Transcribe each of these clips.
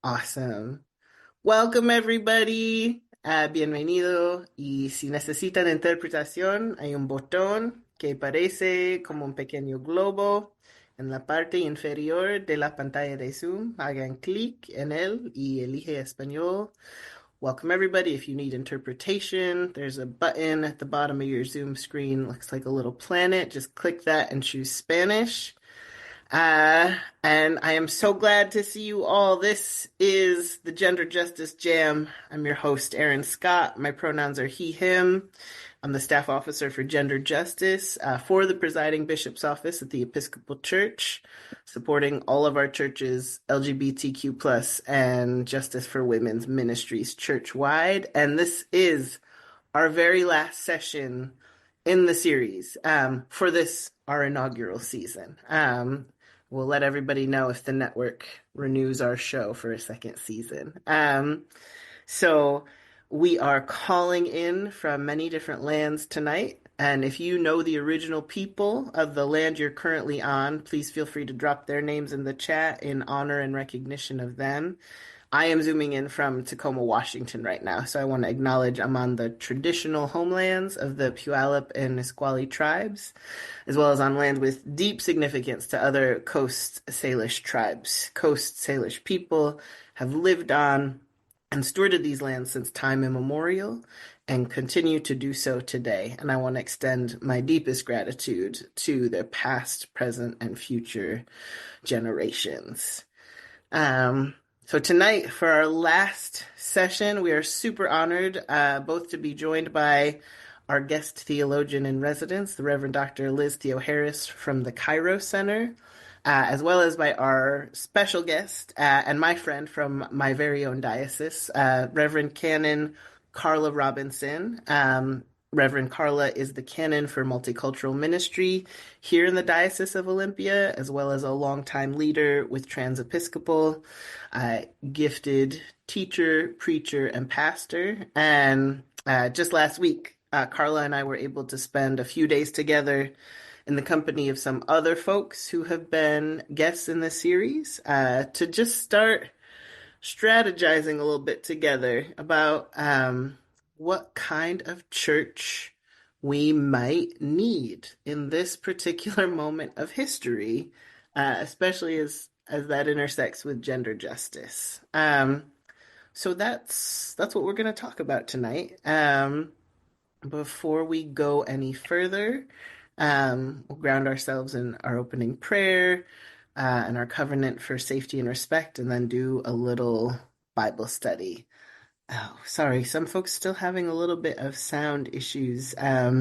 Awesome. Welcome everybody. Bienvenido. Y si necesitan interpretación, hay un botón que parece como un pequeño globo en la parte inferior de la pantalla de Zoom. Hagan clic en él y elige español. Welcome everybody. If you need interpretation, there's a button at the bottom of your Zoom screen. Looks like a little planet. Just click that and choose Spanish. And I am so glad to see you all. This is the Gender Justice Jam. I'm your host, Aaron Scott. My pronouns are he, him. I'm the staff officer for gender justice for the presiding bishop's office at the Episcopal Church, supporting all of our churches, LGBTQ plus and Justice for Women's ministries church-wide. And this is our very last session in the series for this, our inaugural season. We'll let everybody know if the network renews our show for a second season. So we are calling in from many different lands tonight. And if you know the original people of the land you're currently on, please feel free to drop their names in the chat in honor and recognition of them. I am zooming in from Tacoma, Washington right now, so I want to acknowledge I'm on the traditional homelands of the Puyallup and Nisqually tribes, as well as on land with deep significance to other Coast Salish tribes. Coast Salish people have lived on and stewarded these lands since time immemorial and continue to do so today. And I want to extend my deepest gratitude to their past, present, and future generations. So tonight, for our last session, we are super honored both to be joined by our guest theologian in residence, the Reverend Dr. Liz Theoharis from the Kairos Center, as well as by our special guest and my friend from my very own diocese, Reverend Canon Carla Robinson. Reverend Carla is the Canon for Multicultural Ministry here in the Diocese of Olympia, as well as a longtime leader with TransEpiscopal, gifted teacher, preacher, and pastor. And just last week, Carla and I were able to spend a few days together in the company of some other folks who have been guests in this series to just start strategizing a little bit together about what kind of church we might need in this particular moment of history, especially as that intersects with gender justice. So that's what we're going to talk about tonight. Before we go any further, we'll ground ourselves in our opening prayer and our covenant for safety and respect, and then do a little Bible study. Oh, sorry, some folks still having a little bit of sound issues. Yeah,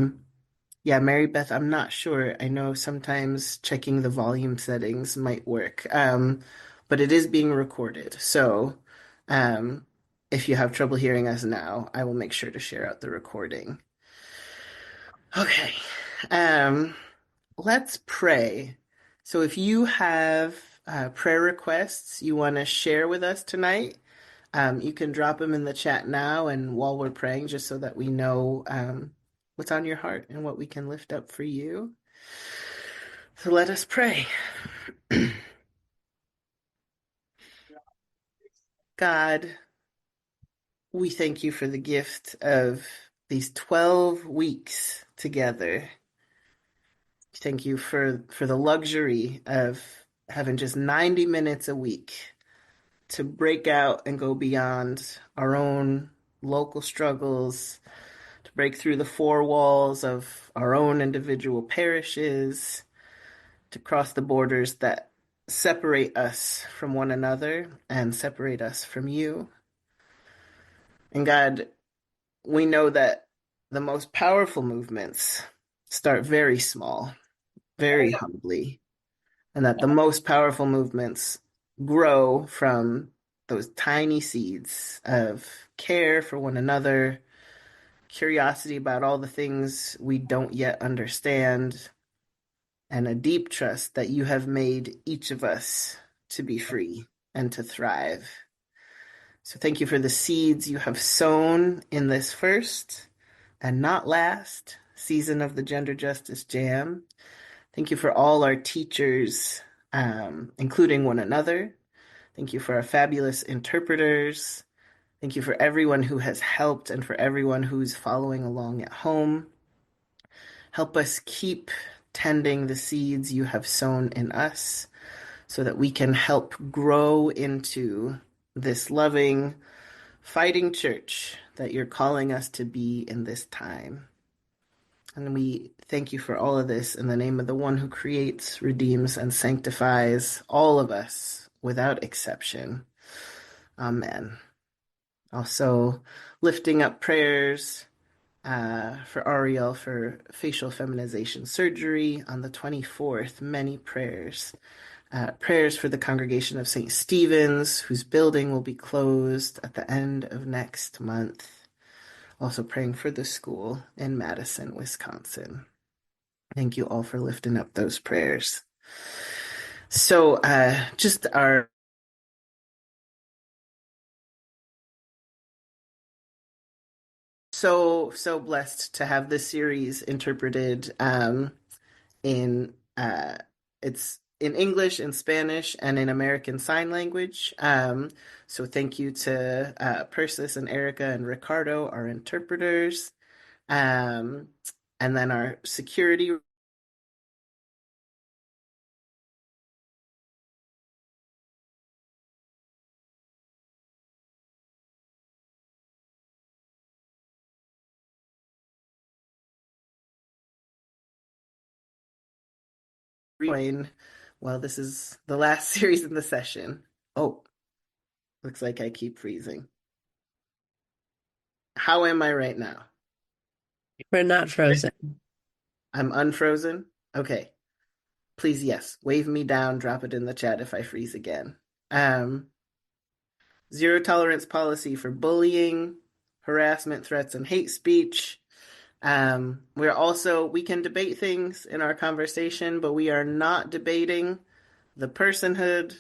Mary Beth, I'm not sure. I know sometimes checking the volume settings might work, but it is being recorded. So if you have trouble hearing us now, I will make sure to share out the recording. Okay, let's pray. So if you have prayer requests you want to share with us tonight, you can drop them in the chat now and while we're praying, just so that we know what's on your heart and what we can lift up for you. So let us pray. God, we thank you for the gift of these 12 weeks together. Thank you for the luxury of having just 90 minutes a week to break out and go beyond our own local struggles, to break through the four walls of our own individual parishes, to cross the borders that separate us from one another and separate us from you. And God, we know that the most powerful movements start very small, very humbly, and that the most powerful movements grow from those tiny seeds of care for one another, curiosity about all the things we don't yet understand, and a deep trust that you have made each of us to be free and to thrive. So thank you for the seeds you have sown in this first and not last season of the Gender Justice Jam. Thank you for all our teachers, including one another. Thank you for our fabulous interpreters. Thank you for everyone who has helped and for everyone who's following along at home. Help us keep tending the seeds you have sown in us so that we can help grow into this loving, fighting church that you're calling us to be in this time. And we thank you for all of this in the name of the one who creates, redeems, and sanctifies all of us without exception. Amen. Also, lifting up prayers for Ariel for facial feminization surgery on the 24th. Many prayers. Prayers for the congregation of St. Stephen's, whose building will be closed at the end of next month. Also praying for the school in Madison, Wisconsin. Thank you all for lifting up those prayers. So, just our so blessed to have this series interpreted in it's in English, in Spanish, and in American Sign Language. So thank you to Persis and Erica and Ricardo, our interpreters, um, and then our security. Well, this is the last series in the session. Oh, looks like I keep freezing. How am I right now? We're not frozen. I'm unfrozen? Okay. Please, yes, wave me down, drop it in the chat if I freeze again. Um, Zero tolerance policy for bullying, harassment, threats, and hate speech. We can debate things in our conversation, but we are not debating the personhood,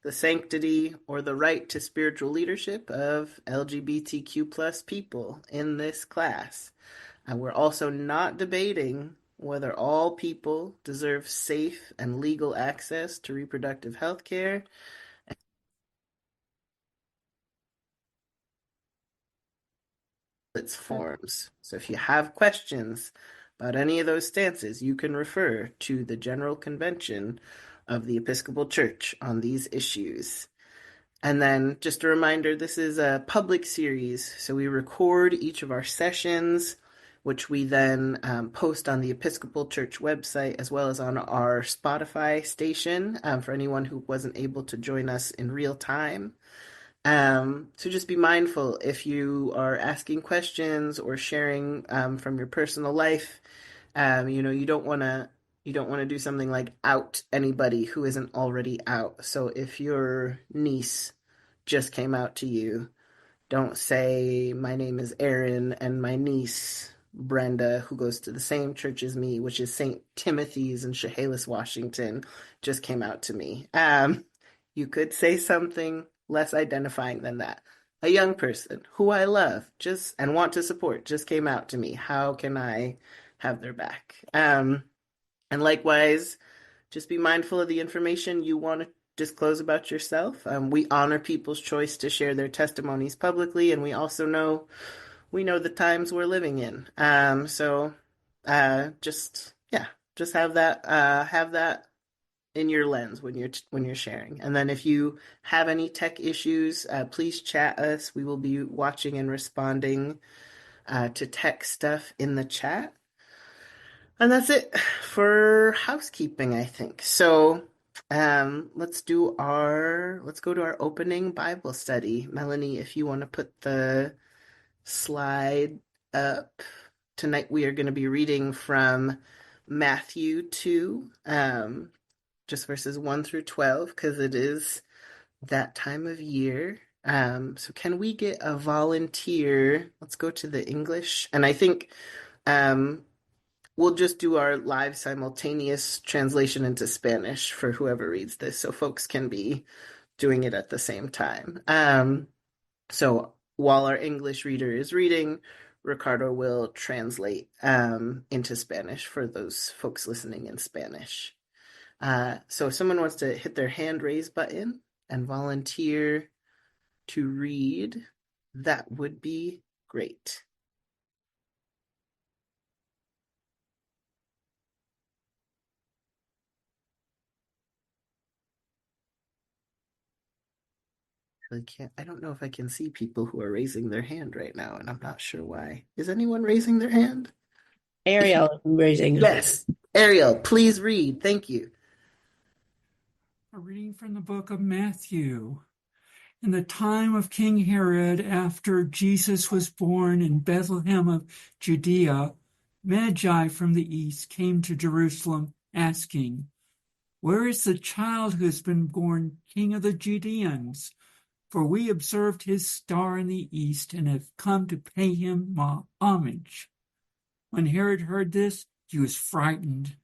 the sanctity, or the right to spiritual leadership of LGBTQ plus people in this class. And we're also not debating whether all people deserve safe and legal access to reproductive health care. Its forms. So if you have questions about any of those stances, you can refer to the General Convention of the Episcopal Church on these issues. And then just a reminder, this is a public series, so we record each of our sessions, which we then post on the Episcopal Church website as well as on our Spotify station for anyone who wasn't able to join us in real time. So just be mindful if you are asking questions or sharing from your personal life. You don't want to do something like out anybody who isn't already out. So if your niece just came out to you, don't say my name is Erin and my niece Brenda, who goes to the same church as me, which is St. Timothy's in Chehalis, Washington, just came out to me. You could say something less identifying than that. A young person who I love just and want to support just came out to me. How can I have their back? And likewise, just be mindful of the information you want to disclose about yourself. We honor people's choice to share their testimonies publicly, and we know the times we're living in. Just yeah, just have that in your lens when you're sharing. And then if you have any tech issues, please chat us. We will be watching and responding to tech stuff in the chat. And that's it for housekeeping, I think. So, let's go to our opening Bible study. Melanie, if you want to put the slide up. Tonight we are going to be reading from Matthew 2, just verses 1 through 12, because it is that time of year. So can we get a volunteer? Let's go to the English. And I think um, we'll just do our live simultaneous translation into Spanish for whoever reads this, so folks can be doing it at the same time. So while our English reader is reading, Ricardo will translate into Spanish for those folks listening in Spanish. So if someone wants to hit their hand raise button, and volunteer to read, that would be great. I don't know if I can see people who are raising their hand right now, and I'm not sure why. Is anyone raising their hand? If you, Ariel is raising her hand. yes, Ariel, please read. Thank you. A reading from the book of Matthew. In the time of King Herod, after Jesus was born in Bethlehem of Judea, Magi from the east came to Jerusalem, asking, "Where is the child who has been born King of the Judeans? For we observed his star in the east and have come to pay him homage." When Herod heard this, he was frightened,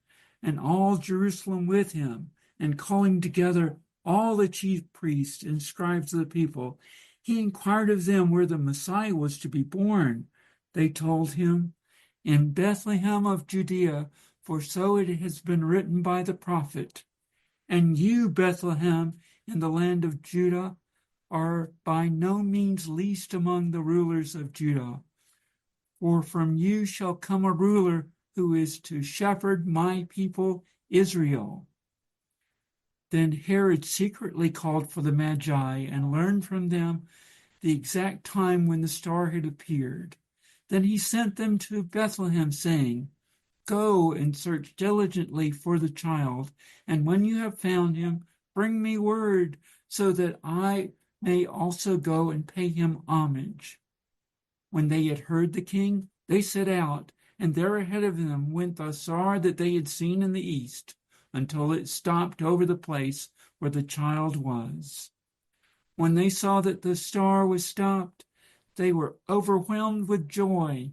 and all Jerusalem with him, and calling together all the chief priests and scribes of the people, he inquired of them where the Messiah was to be born. They told him, "In Bethlehem of Judea, for so it has been written by the prophet. And you, Bethlehem, in the land of Judah, are by no means least among the rulers of Judah. For from you shall come a ruler who is to shepherd my people Israel." Then Herod secretly called for the Magi and learned from them the exact time when the star had appeared. Then he sent them to Bethlehem, saying, "Go and search diligently for the child, and when you have found him, bring me word, so that I may also go and pay him homage." When they had heard the king, they set out, and there ahead of them went the star that they had seen in the east, until it stopped over the place where the child was. When they saw that the star was stopped, they were overwhelmed with joy.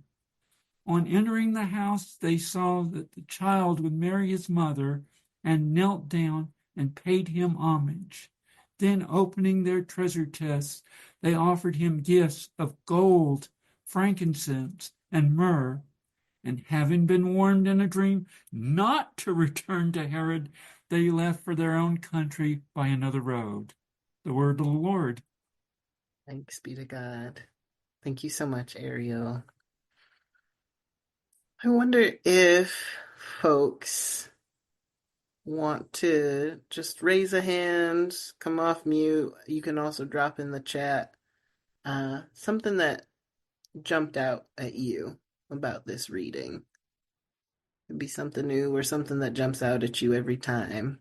On entering the house, they saw that the child with Mary his mother, and knelt down and paid him homage. Then, opening their treasure chests, they offered him gifts of gold, frankincense, and myrrh. And having been warned in a dream not to return to Herod, they left for their own country by another road. The word of the Lord. Thanks be to God. Thank you so much, Ariel. I wonder if folks want to just raise a hand, come off mute. You can also drop in the chat something that jumped out at you about this reading. It'd be something new or something that jumps out at you every time.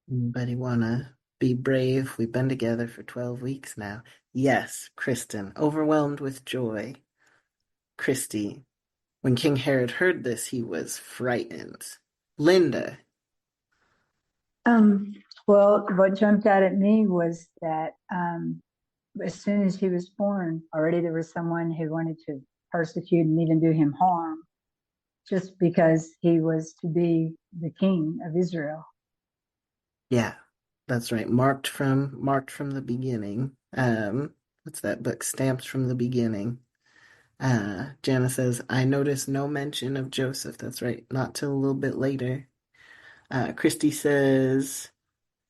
Anybody wanna be brave? We've been together for 12 weeks now. Yes, Kristen, overwhelmed with joy. Christy, when King Herod heard this, he was frightened. Linda, Um, well, what jumped out at me was that as soon as he was born, already there was someone who wanted to persecute and even do him harm just because he was to be the king of Israel. yeah, that's right. Marked from the beginning. What's that book? Stamped from the beginning. Jana says, I noticed no mention of Joseph. That's right, not till a little bit later. Christy says,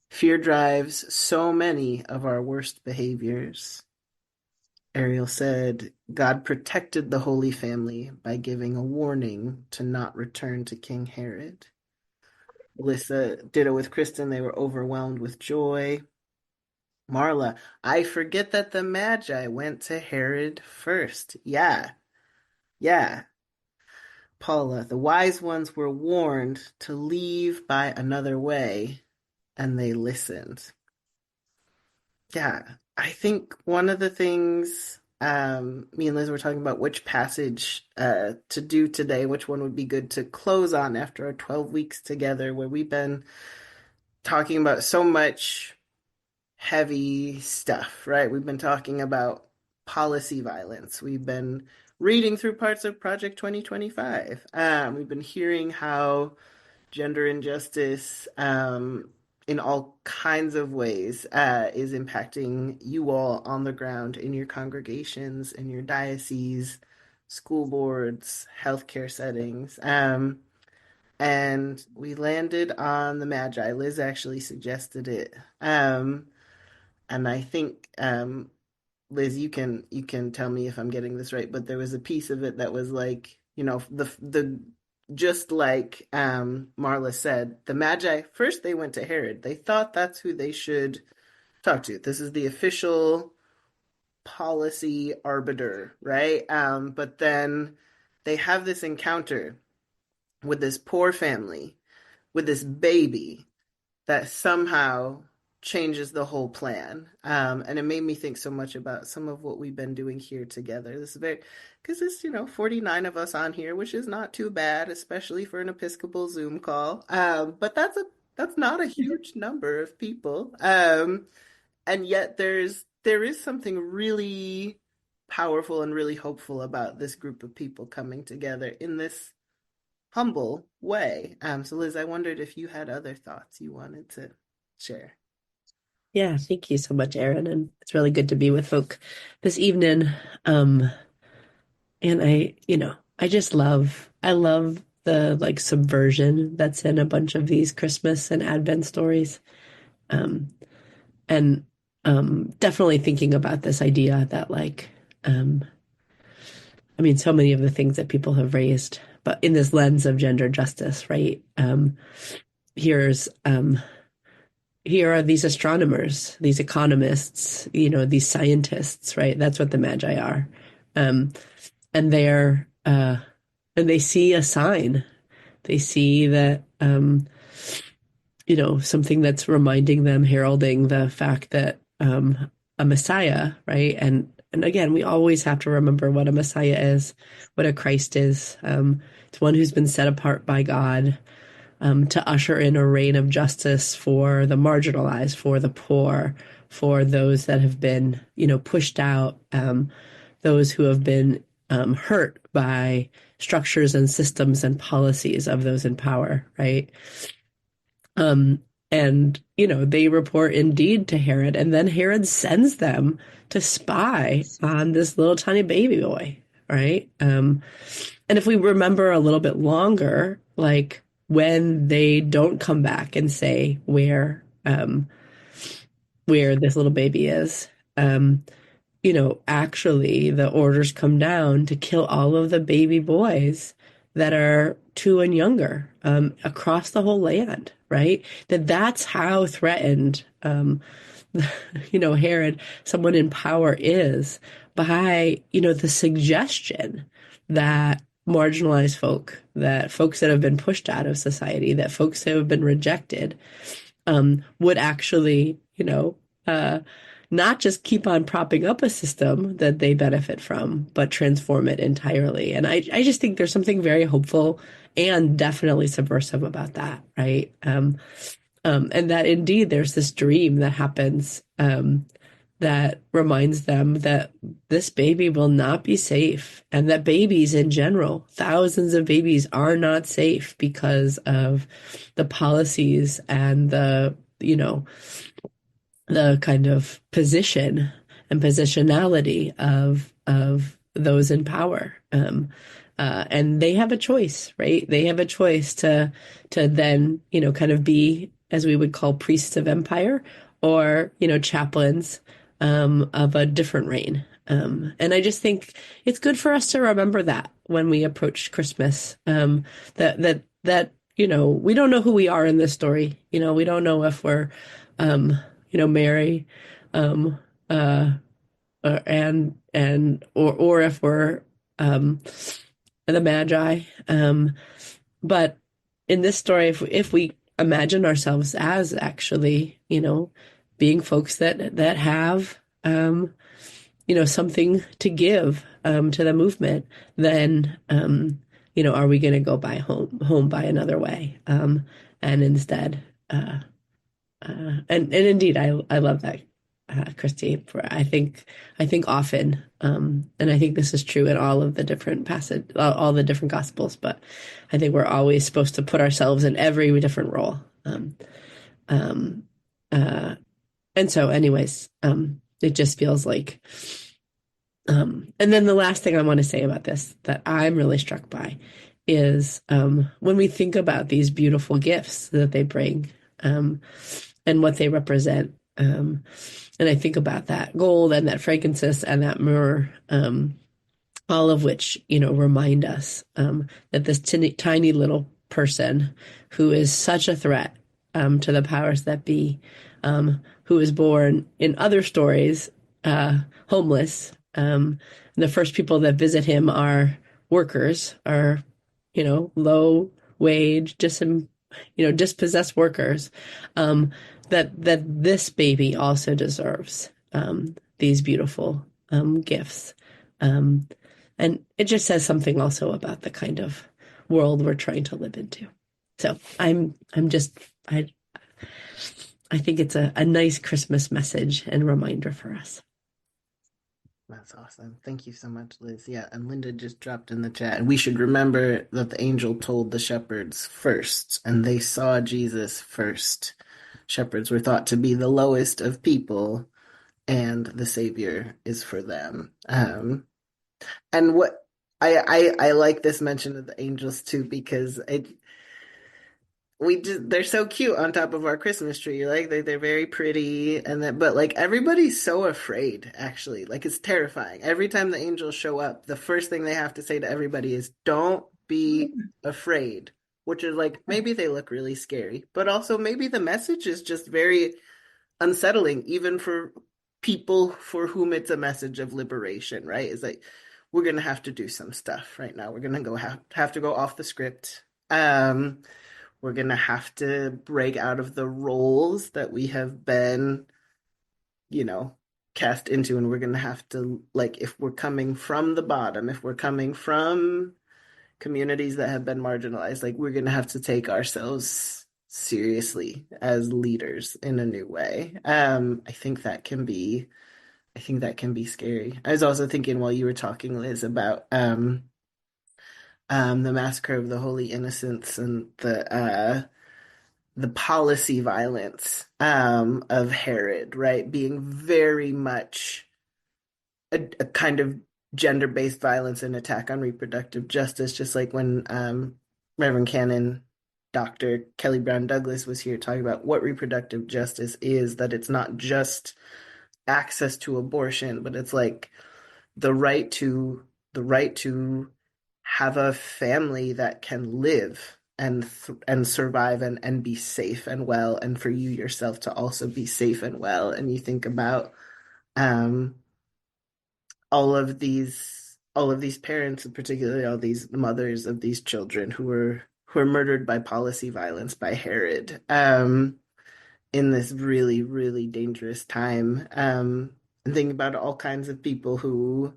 fear drives so many of our worst behaviors. Ariel said, God protected the Holy Family by giving a warning to not return to King Herod. Alyssa, ditto with Kristen, they were overwhelmed with joy. Marla, I forget that the Magi went to Herod first. Yeah, yeah. Paula, the wise ones were warned to leave by another way, and they listened. Yeah, I think one of the things me and Liz were talking about which passage to do today, which one would be good to close on after our 12 weeks together, where we've been talking about so much heavy stuff, right? We've been talking about policy violence. We've been reading through parts of Project 2025. We've been hearing how gender injustice in all kinds of ways is impacting you all on the ground in your congregations, in your dioceses, school boards, healthcare settings. And we landed on the Magi. Liz actually suggested it. And I think Liz, you can tell me if I'm getting this right, but there was a piece of it that was like, the just like Marla said, the Magi first they went to Herod. They thought that's who they should talk to. This is the official policy arbiter, right? But then they have this encounter with this poor family, with this baby that somehow changes the whole plan. And it made me think so much about some of what we've been doing here together. This is very, because it's, 49 of us on here, which is not too bad, especially for an Episcopal Zoom call. But that's not a huge number of people. And yet there is something really powerful and really hopeful about this group of people coming together in this humble way. So Liz, I wondered if you had other thoughts you wanted to share. Yeah, thank you so much, Erin. And it's really good to be with folk this evening. And I love the like subversion that's in a bunch of these Christmas and Advent stories. And definitely thinking about this idea that so many of the things that people have raised, but in this lens of gender justice, right? Here are these astronomers, these economists, these scientists, right? That's what the Magi are. And they see a sign. They see that, something that's reminding them, heralding the fact that a Messiah, right? And again, we always have to remember what a Messiah is, what a Christ is. It's one who's been set apart by God to usher in a reign of justice for the marginalized, for the poor, for those that have been, pushed out, those who have been hurt by structures and systems and policies of those in power, right? And, they report indeed to Herod, and then Herod sends them to spy on this little tiny baby boy, right? And if we remember a little bit longer, like when they don't come back and say where this little baby is, actually the orders come down to kill all of the baby boys that are 2 and younger across the whole land, right? That's how threatened, Herod, someone in power, is by, the suggestion that marginalized folk, that folks that have been pushed out of society, that folks that have been rejected, would actually, not just keep on propping up a system that they benefit from, but transform it entirely. And I just think there's something very hopeful and definitely subversive about that, right? And that indeed there's this dream that happens that reminds them that this baby will not be safe, and that babies in general, thousands of babies, are not safe because of the policies and the kind of position and positionality of those in power. And they have a choice, right? They have a choice to then, kind of be, as we would call, priests of empire, or, chaplains of a different reign. And I just think it's good for us to remember that when we approach Christmas, that we don't know who we are in this story. We don't know if we're, Mary, or if we're the Magi. But in this story, if we imagine ourselves as actually, being folks that have, something to give to the movement, then, are we going to go home by another way? And instead, and indeed, I love Christy. I think often, and I think this is true in all of the different all the different gospels. But I think we're always supposed to put ourselves in every different role. Um, and so, anyways, it just feels like. And then the last thing I want to say about this that I'm really struck by is when we think about these beautiful gifts that they bring and what they represent. And I think about that gold and that frankincense and that myrrh, all of which, remind us that this tiny little person who is such a threat to the powers that be, who is born in other stories homeless. The first people that visit him are workers, are, low wage, dispossessed workers. That this baby also deserves these beautiful gifts. And it just says something also about the kind of world we're trying to live into. So I think it's a nice Christmas message and reminder for us. That's awesome. Thank you so much, Liz. Yeah, and Linda just dropped in the chat. And we should remember that the angel told the shepherds first, and they saw Jesus first. Shepherds were thought to be the lowest of people, and the Savior is for them. And what I like this mention of the angels too, because they're so cute on top of our Christmas tree. Like they're very pretty, but like everybody's so afraid, actually. Like it's terrifying. Every time the angels show up, the first thing they have to say to everybody is, "Don't be afraid." Which is like, maybe they look really scary, but also maybe the message is just very unsettling, even for people for whom it's a message of liberation, right? It's like, we're going to have to do some stuff right now. We're going to have to go off the script. We're going to have to break out of the roles that we have been, cast into. And we're going to have to, like, if we're coming from the bottom, if we're coming from communities that have been marginalized, like, we're going to have to take ourselves seriously as leaders in a new way. I think that can be scary. I was also thinking while you were talking, Liz, about the massacre of the Holy Innocents and the policy violence of Herod, right, being very much a kind of gender-based violence and attack on reproductive justice, just like when Reverend Canon Dr. Kelly Brown Douglas was here talking about what reproductive justice is, that it's not just access to abortion, but it's like the right to have a family that can live and survive and be safe and well, and for you yourself to also be safe and well. And you think about all of these parents, and particularly all these mothers of these children who were murdered by policy violence by Herod in this really, really dangerous time. And think about all kinds of people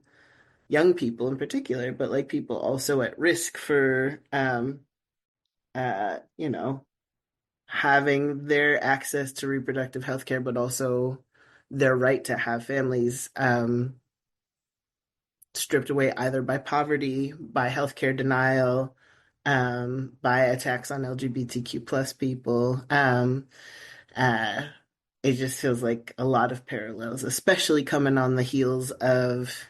young people in particular, but like people also at risk for, having their access to reproductive health care, but also their right to have families stripped away either by poverty, by healthcare denial, by attacks on LGBTQ plus people. It just feels like a lot of parallels, especially coming on the heels of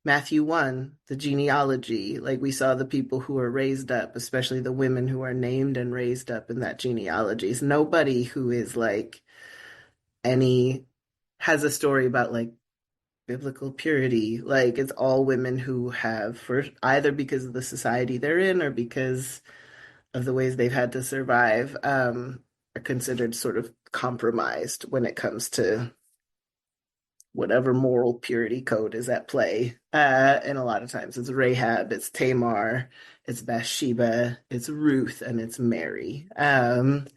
Matthew 1, the genealogy. Like we saw the people who are raised up, especially the women who are named and raised up in that genealogy. It's nobody who is like has a story about like biblical purity. Like it's all women who have, either because of the society they're in or because of the ways they've had to survive, are considered sort of compromised when it comes to whatever moral purity code is at play. And a lot of times it's Rahab, it's Tamar, it's Bathsheba, it's Ruth, and it's Mary. And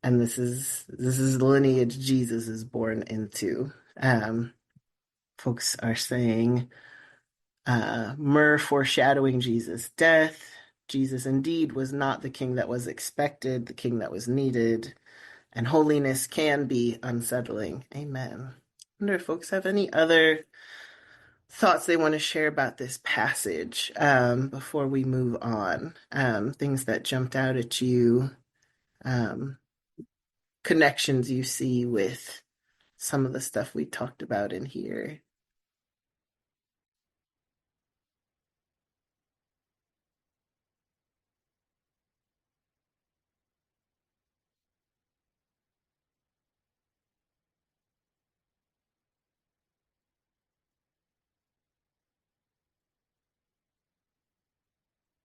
this is the lineage Jesus is born into. Folks are saying myrrh foreshadowing Jesus' death. Jesus indeed was not the king that was expected, the king that was needed. and holiness can be unsettling. Amen. I wonder if folks have any other thoughts they want to share about this passage before we move on. Things that jumped out at you, um, connections you see with some of the stuff we talked about in here.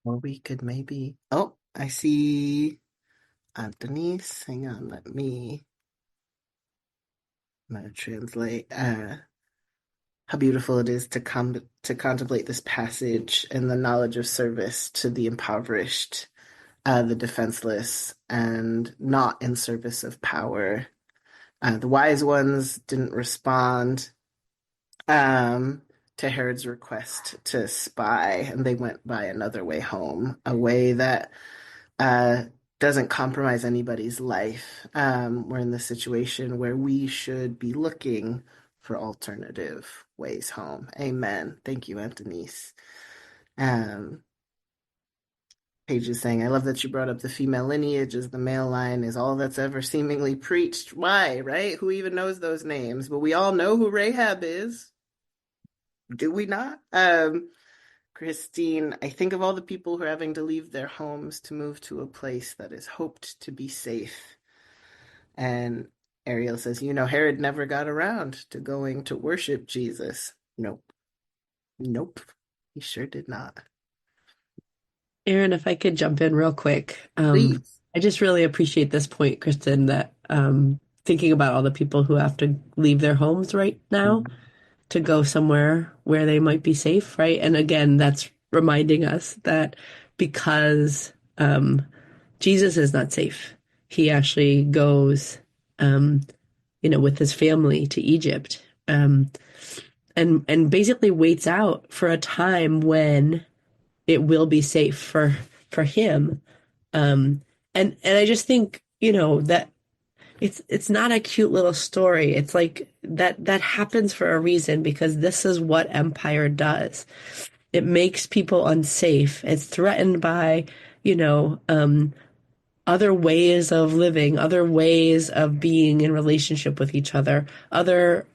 Or we could maybe, oh, I see Denise. Hang on, I'm gonna translate. How beautiful it is to contemplate this passage and the knowledge of service to the impoverished, the defenseless, and not in service of power. The wise ones didn't respond um, to Herod's request to spy, and they went by another way home, a way that uh, doesn't compromise anybody's life. We're in the situation where we should be looking for alternative ways home. Amen. Thank you, Anthony's. Paige is saying, I love that you brought up the female lineage as the male line is all that's ever seemingly preached. Why, right? Who even knows those names? But we all know who Rahab is. Do we not? Christine, I think of all the people who are having to leave their homes to move to a place that is hoped to be safe. And Ariel says, Herod never got around to going to worship Jesus. Nope. Nope. He sure did not. Aaron, if I could jump in real quick. Please. I just really appreciate this point, Kristen, that thinking about all the people who have to leave their homes right now to go somewhere where they might be safe, right? And again, that's reminding us that because Jesus is not safe, he actually goes, with his family to Egypt, and basically waits out for a time when it will be safe for him. And I just think, that it's not a cute little story. It's like that happens for a reason, because this is what empire does. It makes people unsafe. It's threatened by, other ways of living, other ways of being in relationship with each other, other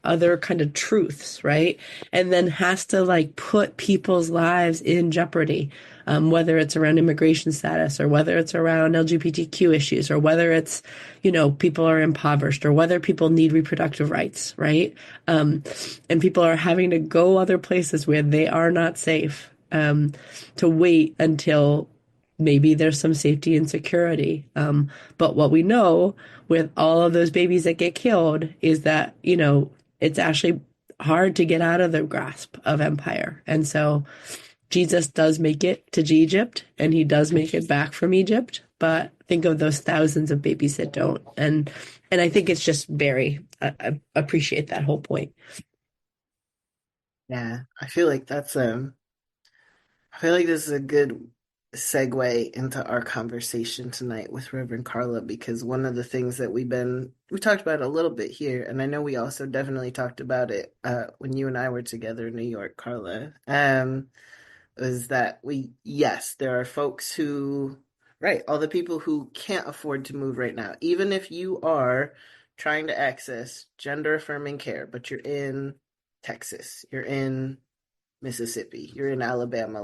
kind of truths, right? And then has to like put people's lives in jeopardy, whether it's around immigration status or whether it's around LGBTQ issues or whether it's, people are impoverished or whether people need reproductive rights, right? And people are having to go other places where they are not safe, to wait until maybe there's some safety and security. But what we know with all of those babies that get killed is that, it's actually hard to get out of the grasp of empire. And so Jesus does make it to Egypt, and he does make it back from Egypt. But think of those thousands of babies that don't. And I think it's just I appreciate that whole point. Yeah, I feel like this is a good segue into our conversation tonight with Reverend Carla, because one of the things that we talked about a little bit here, and I know we also definitely talked about it when you and I were together in New York, Carla, is that there are folks who, right, all the people who can't afford to move right now, even if you are trying to access gender affirming care, but you're in Texas, you're in Mississippi, you're in Alabama,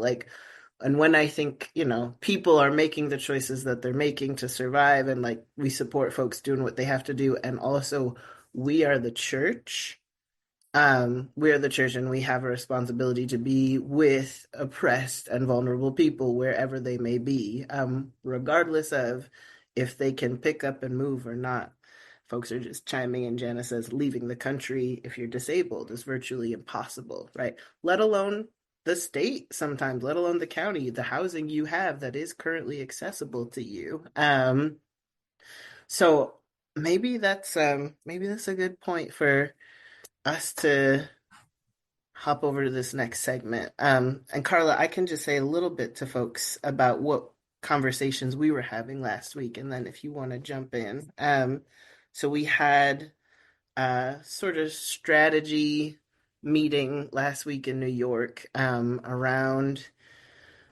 and when I think, people are making the choices that they're making to survive, and we support folks doing what they have to do, and also we are the church. We are the church, and we have a responsibility to be with oppressed and vulnerable people wherever they may be, regardless of if they can pick up and move or not. Folks are just chiming in. Janice says, leaving the country if you're disabled is virtually impossible, right? Let alone the state sometimes, let alone the county, the housing you have that is currently accessible to you. So maybe that's a good point for us to hop over to this next segment. And Carla, I can just say a little bit to folks about what conversations we were having last week, and then if you want to jump in. So we had a sort of strategy meeting last week in New York around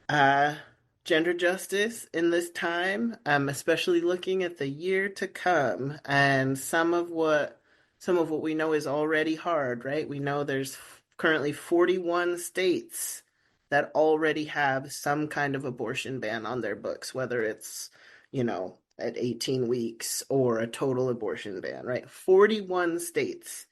uh, gender justice in this time, especially looking at the year to come and some of what we know is already hard, right? We know there's currently 41 states that already have some kind of abortion ban on their books, whether it's, at 18 weeks or a total abortion ban, right? 41 states.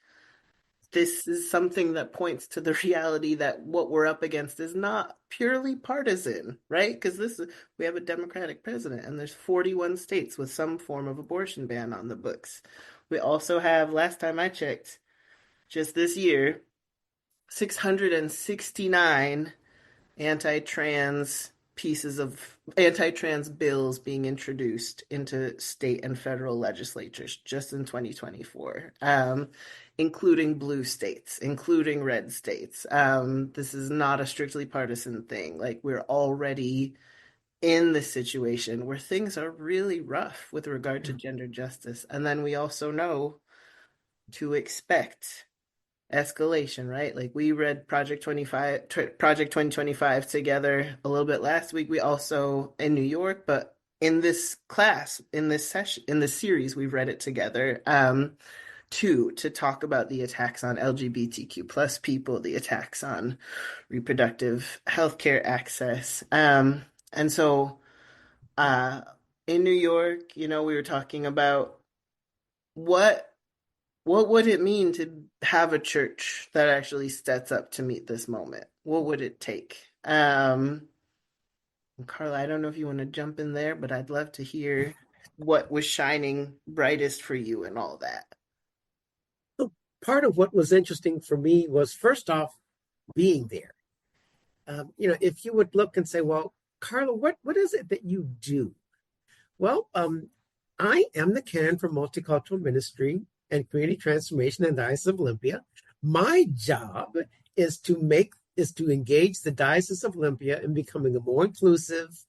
This is something that points to the reality that what we're up against is not purely partisan, right? Because we have a Democratic president, and there's 41 states with some form of abortion ban on the books. We also have, last time I checked, just this year, 669 anti-trans anti-trans bills being introduced into state and federal legislatures just in 2024, including blue states, including red states. This is not a strictly partisan thing. Like, we're already in this situation where things are really rough with regard to gender justice. And then we also know to expect escalation, right? Like, we read Project 2025 together a little bit last week. We also in New York, but in this class, in this session, in this series, we've read it together. To talk about the attacks on LGBTQ plus people, the attacks on reproductive healthcare access. And so in New York, we were talking about what would it mean to have a church that actually sets up to meet this moment? What would it take? Carla, I don't know if you want to jump in there, but I'd love to hear what was shining brightest for you and all that. So part of what was interesting for me was, first off, being there. If you would look and say, well, Carla, what is it that you do? Well, I am the Canon for Multicultural Ministry and Community Transformation in the Diocese of Olympia. My job is to engage the Diocese of Olympia in becoming a more inclusive,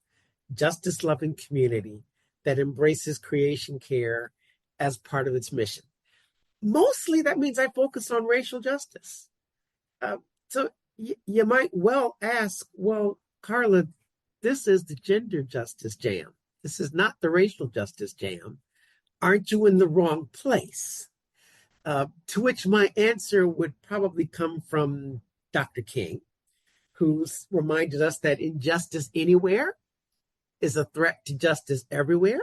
justice-loving community that embraces creation care as part of its mission. Mostly that means I focus on racial justice. So you might well ask, well, Carla, this is the gender justice jam. This is not the racial justice jam. Aren't you in the wrong place? To which my answer would probably come from Dr. King, who's reminded us that injustice anywhere is a threat to justice everywhere,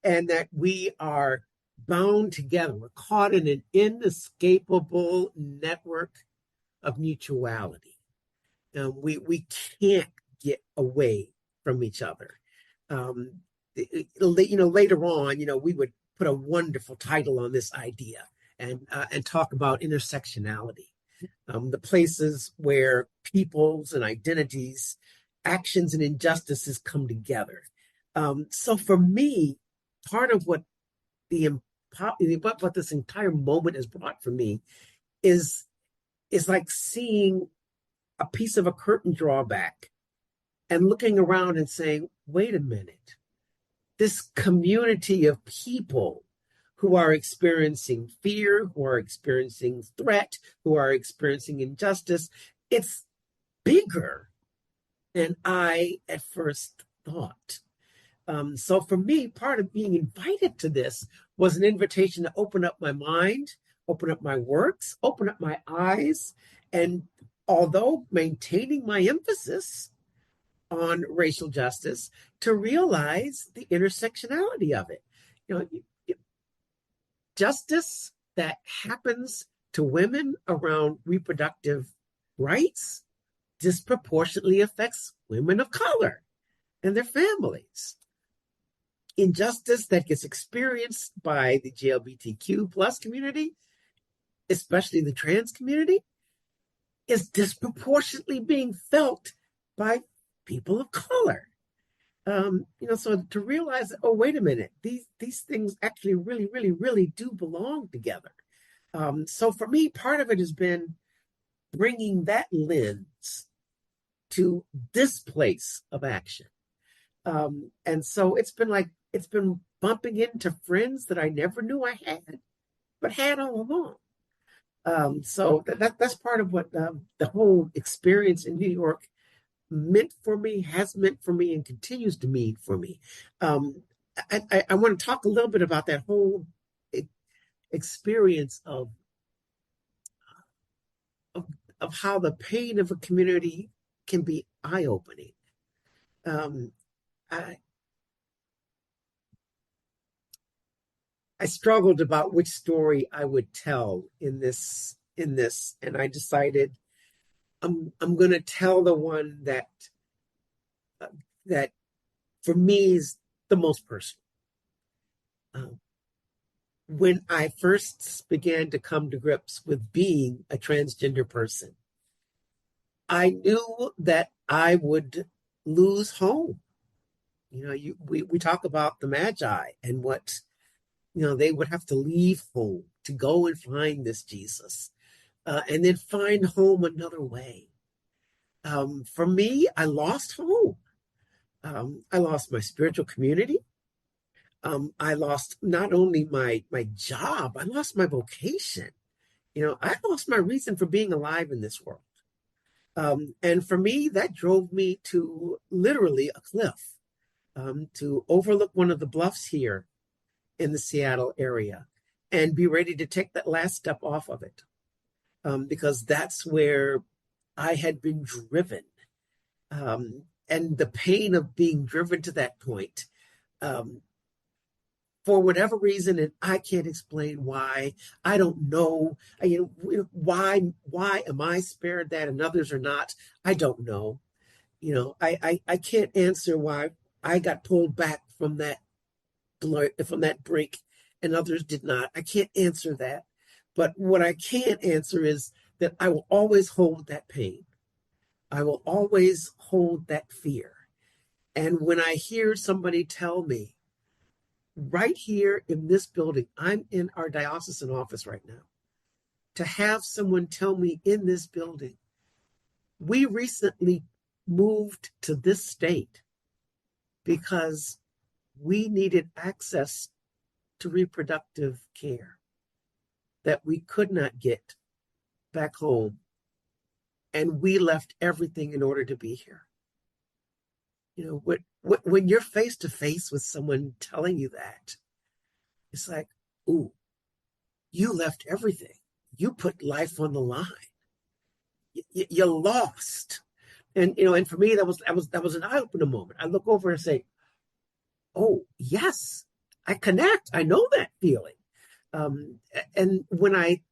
and that we are bound together. We're caught in an inescapable network of mutuality. We can't get away from each other. Later on, we would put a wonderful title on this idea and talk about intersectionality, the places where peoples and identities, actions and injustices come together. So for me, part of what this entire moment has brought for me is like seeing a piece of a curtain draw back and looking around and saying, wait a minute, this community of people who are experiencing fear, who are experiencing threat, who are experiencing injustice, it's bigger than I at first thought. So for me, part of being invited to this was an invitation to open up my mind, open up my works, open up my eyes, and although maintaining my emphasis on racial justice, to realize the intersectionality of it. Justice that happens to women around reproductive rights disproportionately affects women of color and their families. Injustice that gets experienced by the LGBTQ plus community, especially the trans community, is disproportionately being felt by people of color. So to realize that, oh, wait a minute, these things actually really, really, really do belong together. So for me, part of it has been bringing that lens to this place of action. And so it's been like it's been bumping into friends that I never knew I had, but had all along. So that's part of what the whole experience in New York meant for me, has meant for me, and continues to mean for me. I want to talk a little bit about that whole experience of, of how the pain of a community can be eye-opening. I struggled about which story I would tell in this, and I decided I'm going to tell the one that for me is the most personal. When I first began to come to grips with being a transgender person, I knew that I would lose home. We talk about the Magi and what, they would have to leave home to go and find this Jesus, and then find home another way. For me, I lost home. I lost my spiritual community. I lost not only my job, I lost my vocation. I lost my reason for being alive in this world. And for me, that drove me to literally a cliff, to overlook one of the bluffs here in the Seattle area and be ready to take that last step off of it, because that's where I had been driven. And the pain of being driven to that point, for whatever reason, and I can't explain why. I don't know. Why am I spared that and others are not? I don't know. I can't answer why I got pulled back from that brink and others did not. I can't answer that. But what I can answer is that I will always hold that pain. I will always hold that fear. And when I hear somebody tell me, right here in this building, I'm in our diocesan office right now, to have someone tell me in this building, we recently moved to this state because we needed access to reproductive care that we could not get back home. And we left everything in order to be here. When you're face to face with someone telling you that, it's like, ooh, you left everything. You put life on the line. You lost. And for me, that was an eye-opener moment. I look over and say, oh, yes, I connect. I know that feeling. And when I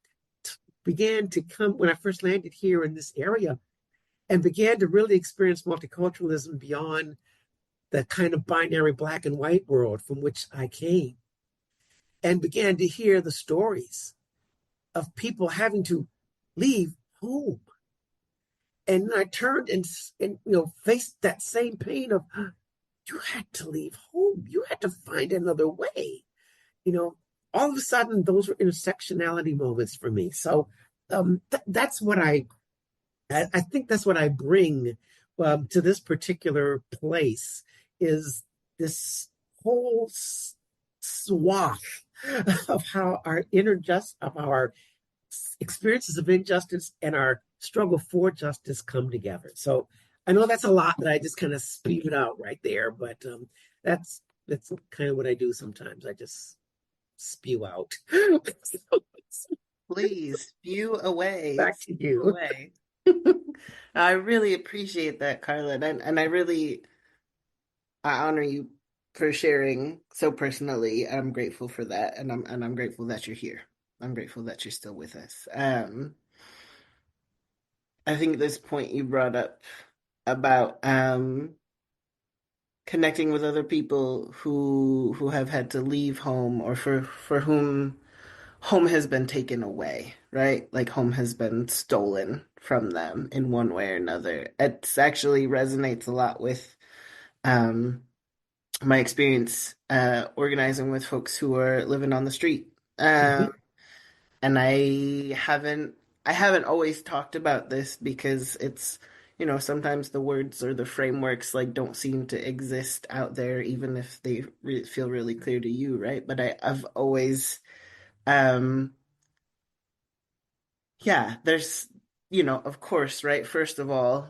when I first landed here in this area and began to really experience multiculturalism beyond the kind of binary black and white world from which I came, and began to hear the stories of people having to leave home. And I turned and faced that same pain of, you had to leave home. You had to find another way. All of a sudden, those were intersectionality moments for me. So that's what I think that's what I bring to this particular place, is this whole swath of how our our experiences of injustice and our struggle for justice come together. So I know that's a lot that I just kind of spewed out right there, but that's kind of what I do sometimes. I just spew out. Please spew away. Back to you. Spew away. I really appreciate that, Carla, and I honor you for sharing so personally. I'm grateful for that, and I'm grateful that you're here. I'm grateful that you're still with us. I think this point you brought up about connecting with other people who have had to leave home, or for whom home has been taken away, right? Like home has been stolen from them in one way or another. It actually resonates a lot with my experience organizing with folks who are living on the street. And I haven't always talked about this because it's sometimes the words or the frameworks like don't seem to exist out there, even if they feel really clear to you, right? But I've always, um, yeah, there's, of course, right? First of all,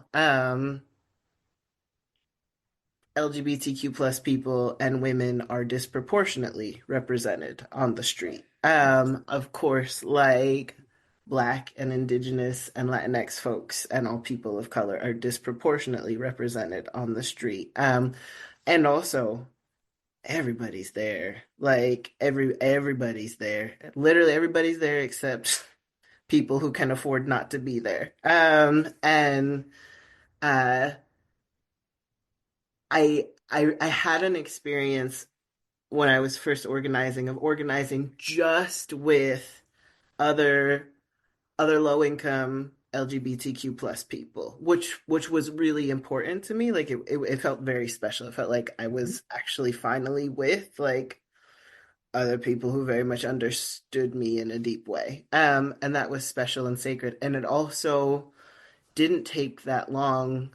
LGBTQ plus people and women are disproportionately represented on the street. Of course, like Black and Indigenous and Latinx folks and all people of color are disproportionately represented on the street. And also everybody's there. Like everybody's there. Literally everybody's there except people who can afford not to be there. And uh I had an experience when I was first organizing just with other low income LGBTQ plus people, which was really important to me. Like it felt very special. It felt like I was actually finally with like other people who very much understood me in a deep way. And that was special and sacred. And it also didn't take that long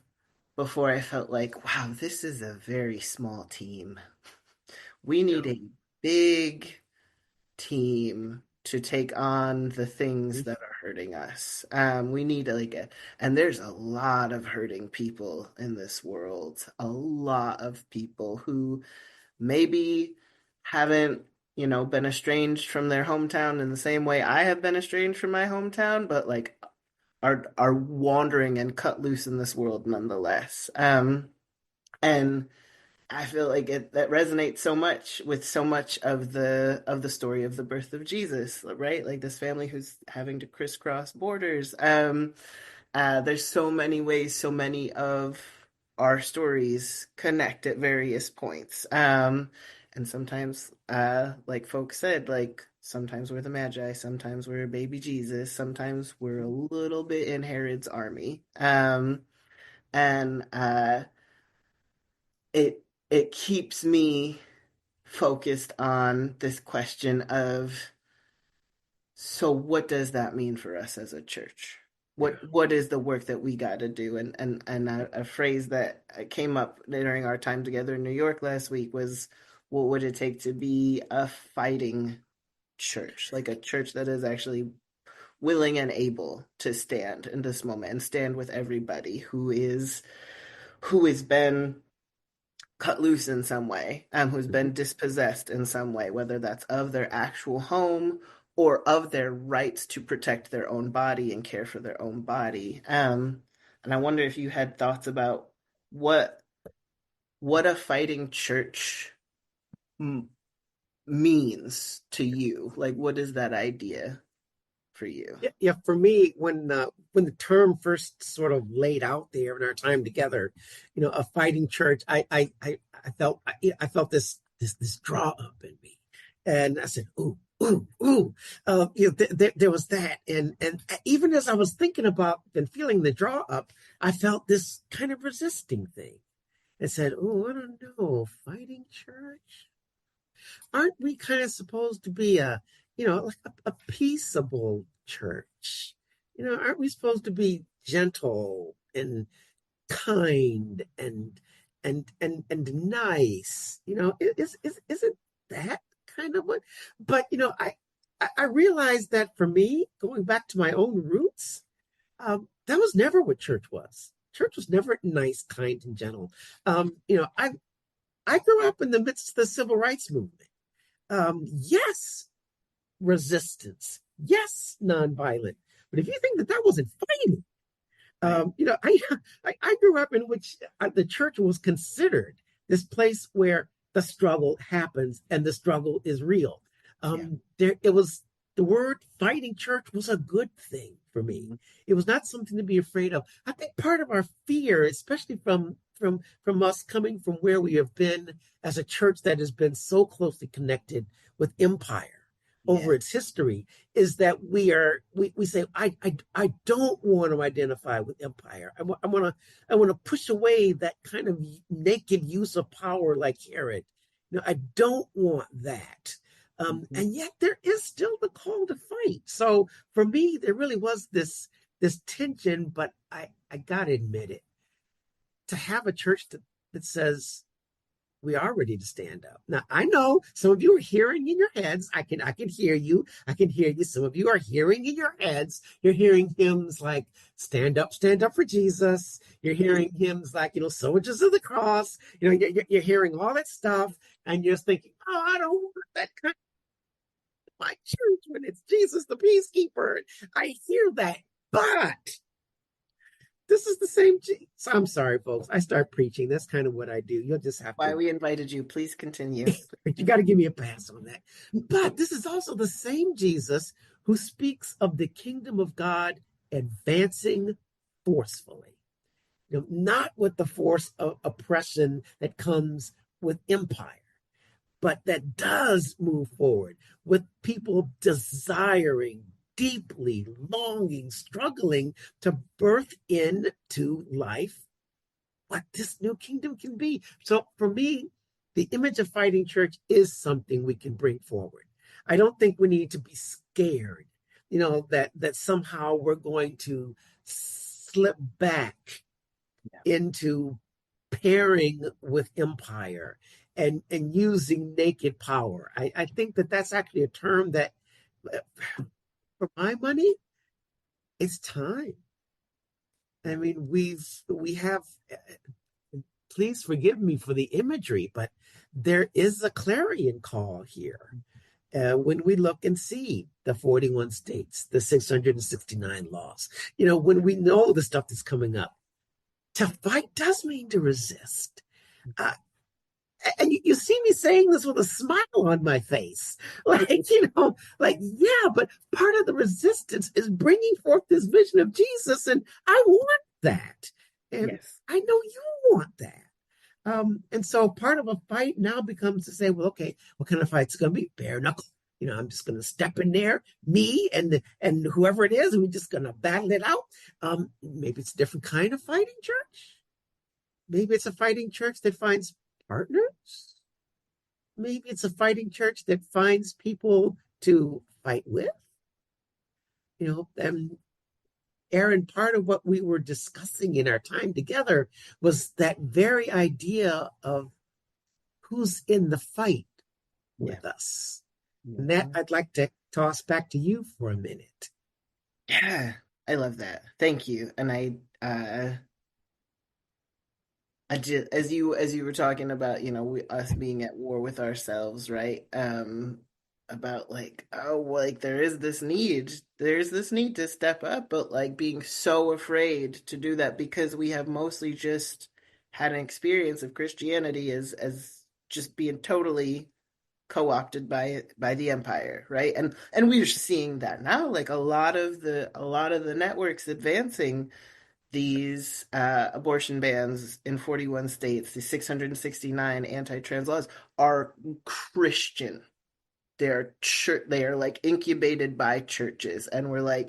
before I felt like, wow, this is a very small team. We need a big team to take on the things that are hurting us. We need and there's a lot of hurting people in this world, a lot of people who maybe haven't, been estranged from their hometown in the same way I have been estranged from my hometown, but like are wandering and cut loose in this world nonetheless. And I feel like that resonates so much with so much of the story of the birth of Jesus, right? Like this family who's having to crisscross borders. There's so many ways, so many of our stories connect at various points. And sometimes, like folks said, like sometimes we're the Magi, sometimes we're baby Jesus, sometimes we're a little bit in Herod's army. And it keeps me focused on this question of, so what does that mean for us as a church? What is the work that we got to do? And a phrase that came up during our time together in New York last week was, what would it take to be a fighting church, like a church that is actually willing and able to stand in this moment and stand with everybody who has been cut loose in some way, who's been dispossessed in some way, whether that's of their actual home or of their rights to protect their own body and care for their own body. And I wonder if you had thoughts about what a fighting church means to you. Like, what is that idea for you? Yeah, for me, when the term first sort of laid out there in our time together, a fighting church, I felt this draw up in me, and I said, ooh, ooh, ooh. There was that, and even as I was thinking about and feeling the draw up, I felt this kind of resisting thing, and said, oh, I don't know, fighting church. Aren't we kind of supposed to be like a peaceable church? Aren't we supposed to be gentle and kind and nice? Isn't that kind of what? But I realized that for me, going back to my own roots, that was never what church was. Church was never nice, kind, and gentle. I grew up in the midst of the civil rights movement. Yes, resistance. Yes, nonviolent. But if you think that wasn't fighting, I grew up in which the church was considered this place where the struggle happens and the struggle is real. The word fighting church was a good thing for me. It was not something to be afraid of. I think part of our fear, especially from us coming from where we have been as a church that has been so closely connected with empire over its history, is that we say, I don't want to identify with empire. I want to push away that kind of naked use of power like Herod. I don't want that. And yet there is still the call to fight. So for me, there really was this this tension, but I got to admit it. To have a church that says we are ready to stand up. Now, I know some of you are hearing in your heads. I can hear you. I can hear you. Some of you are hearing in your heads. You're hearing hymns like stand up for Jesus. You're hearing hymns like, soldiers of the cross. You're hearing all that stuff. And you're thinking, oh, I don't want that kind of my church when it's Jesus the peacekeeper. I hear that. But this is the same. So I'm sorry, folks. I start preaching. That's kind of what I do. You'll just have Why to. we invited you. Please continue. You got to give me a pass on that. But this is also the same Jesus who speaks of the kingdom of God advancing forcefully. Not with the force of oppression that comes with empire, but that does move forward with people desiring, deeply longing, struggling to birth into life what this new kingdom can be. So for me, the image of fighting church is something we can bring forward. I don't think we need to be scared, that somehow we're going to slip back into pairing with empire and using naked power. I think that's actually a term that, for my money, it's time. I mean, we have, please forgive me for the imagery, but there is a clarion call here. When we look and see the 41 states, the 669 laws, when we know the stuff that's coming up, to fight does mean to resist. And you see me saying this with a smile on my face. But part of the resistance is bringing forth this vision of Jesus. And I want that. And yes. I know you want that. And so part of a fight now becomes to say, well, okay, what kind of fight's going to be? Bare knuckle. I'm just going to step in there, me and whoever it is, and we're just going to battle it out. Maybe it's a different kind of fighting church. Maybe it's a fighting church that finds partners. Maybe it's a fighting church that finds people to fight with. And Aaron, part of what we were discussing in our time together was that very idea of who's in the fight with us. And that I'd like to toss back to you for a minute. Yeah, I love that. Thank you. And I just, as you were talking about, us being at war with ourselves, right? About there's this need to step up, but being so afraid to do that because we have mostly just had an experience of Christianity as just being totally co-opted by the empire, right? And we're seeing that now, a lot of the networks advancing these abortion bans in 41 states, the 669 anti-trans laws are Christian. They are incubated by churches, and we're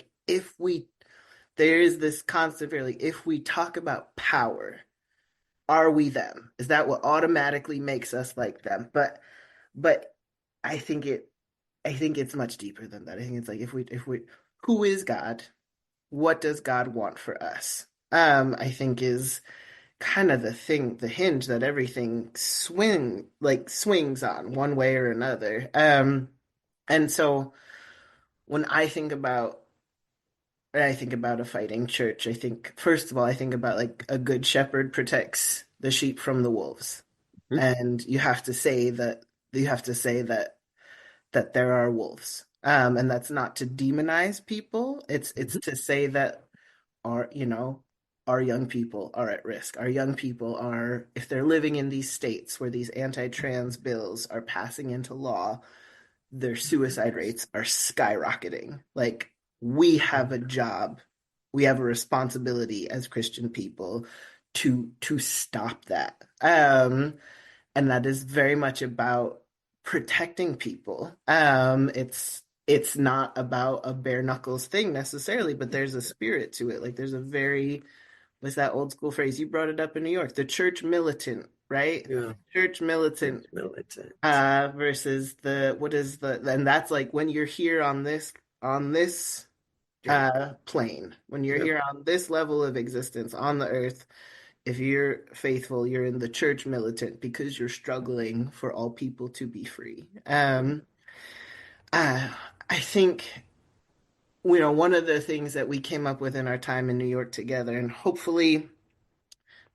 there is this constant feeling, if we talk about power, are we them? Is that what automatically makes us like them? But I think it's much deeper than that. I think it's if we who is God? What does God want for us? I think is kind of the hinge that everything swings on one way or another. And so when I think about a fighting church, I think, first of all, I think about a good shepherd protects the sheep from the wolves. Mm-hmm. And you have to say that there are wolves. And that's not to demonize people. It's to say that our young people are at risk. Our young people are, if they're living in these states where these anti-trans bills are passing into law, their suicide rates are skyrocketing. We have a job, we have a responsibility as Christian people to stop that. And that is very much about protecting people. It's not about a bare knuckles thing necessarily, but there's a spirit to it. There's a very, what's that old school phrase? You brought it up in New York, the church militant, right? Yeah. Church militant. Versus and that's when you're here on this plane. When you're Yep. here on this level of existence on the earth, if you're faithful, you're in the church militant because you're struggling for all people to be free. Uh, I think, one of the things that we came up with in our time in New York together, and hopefully,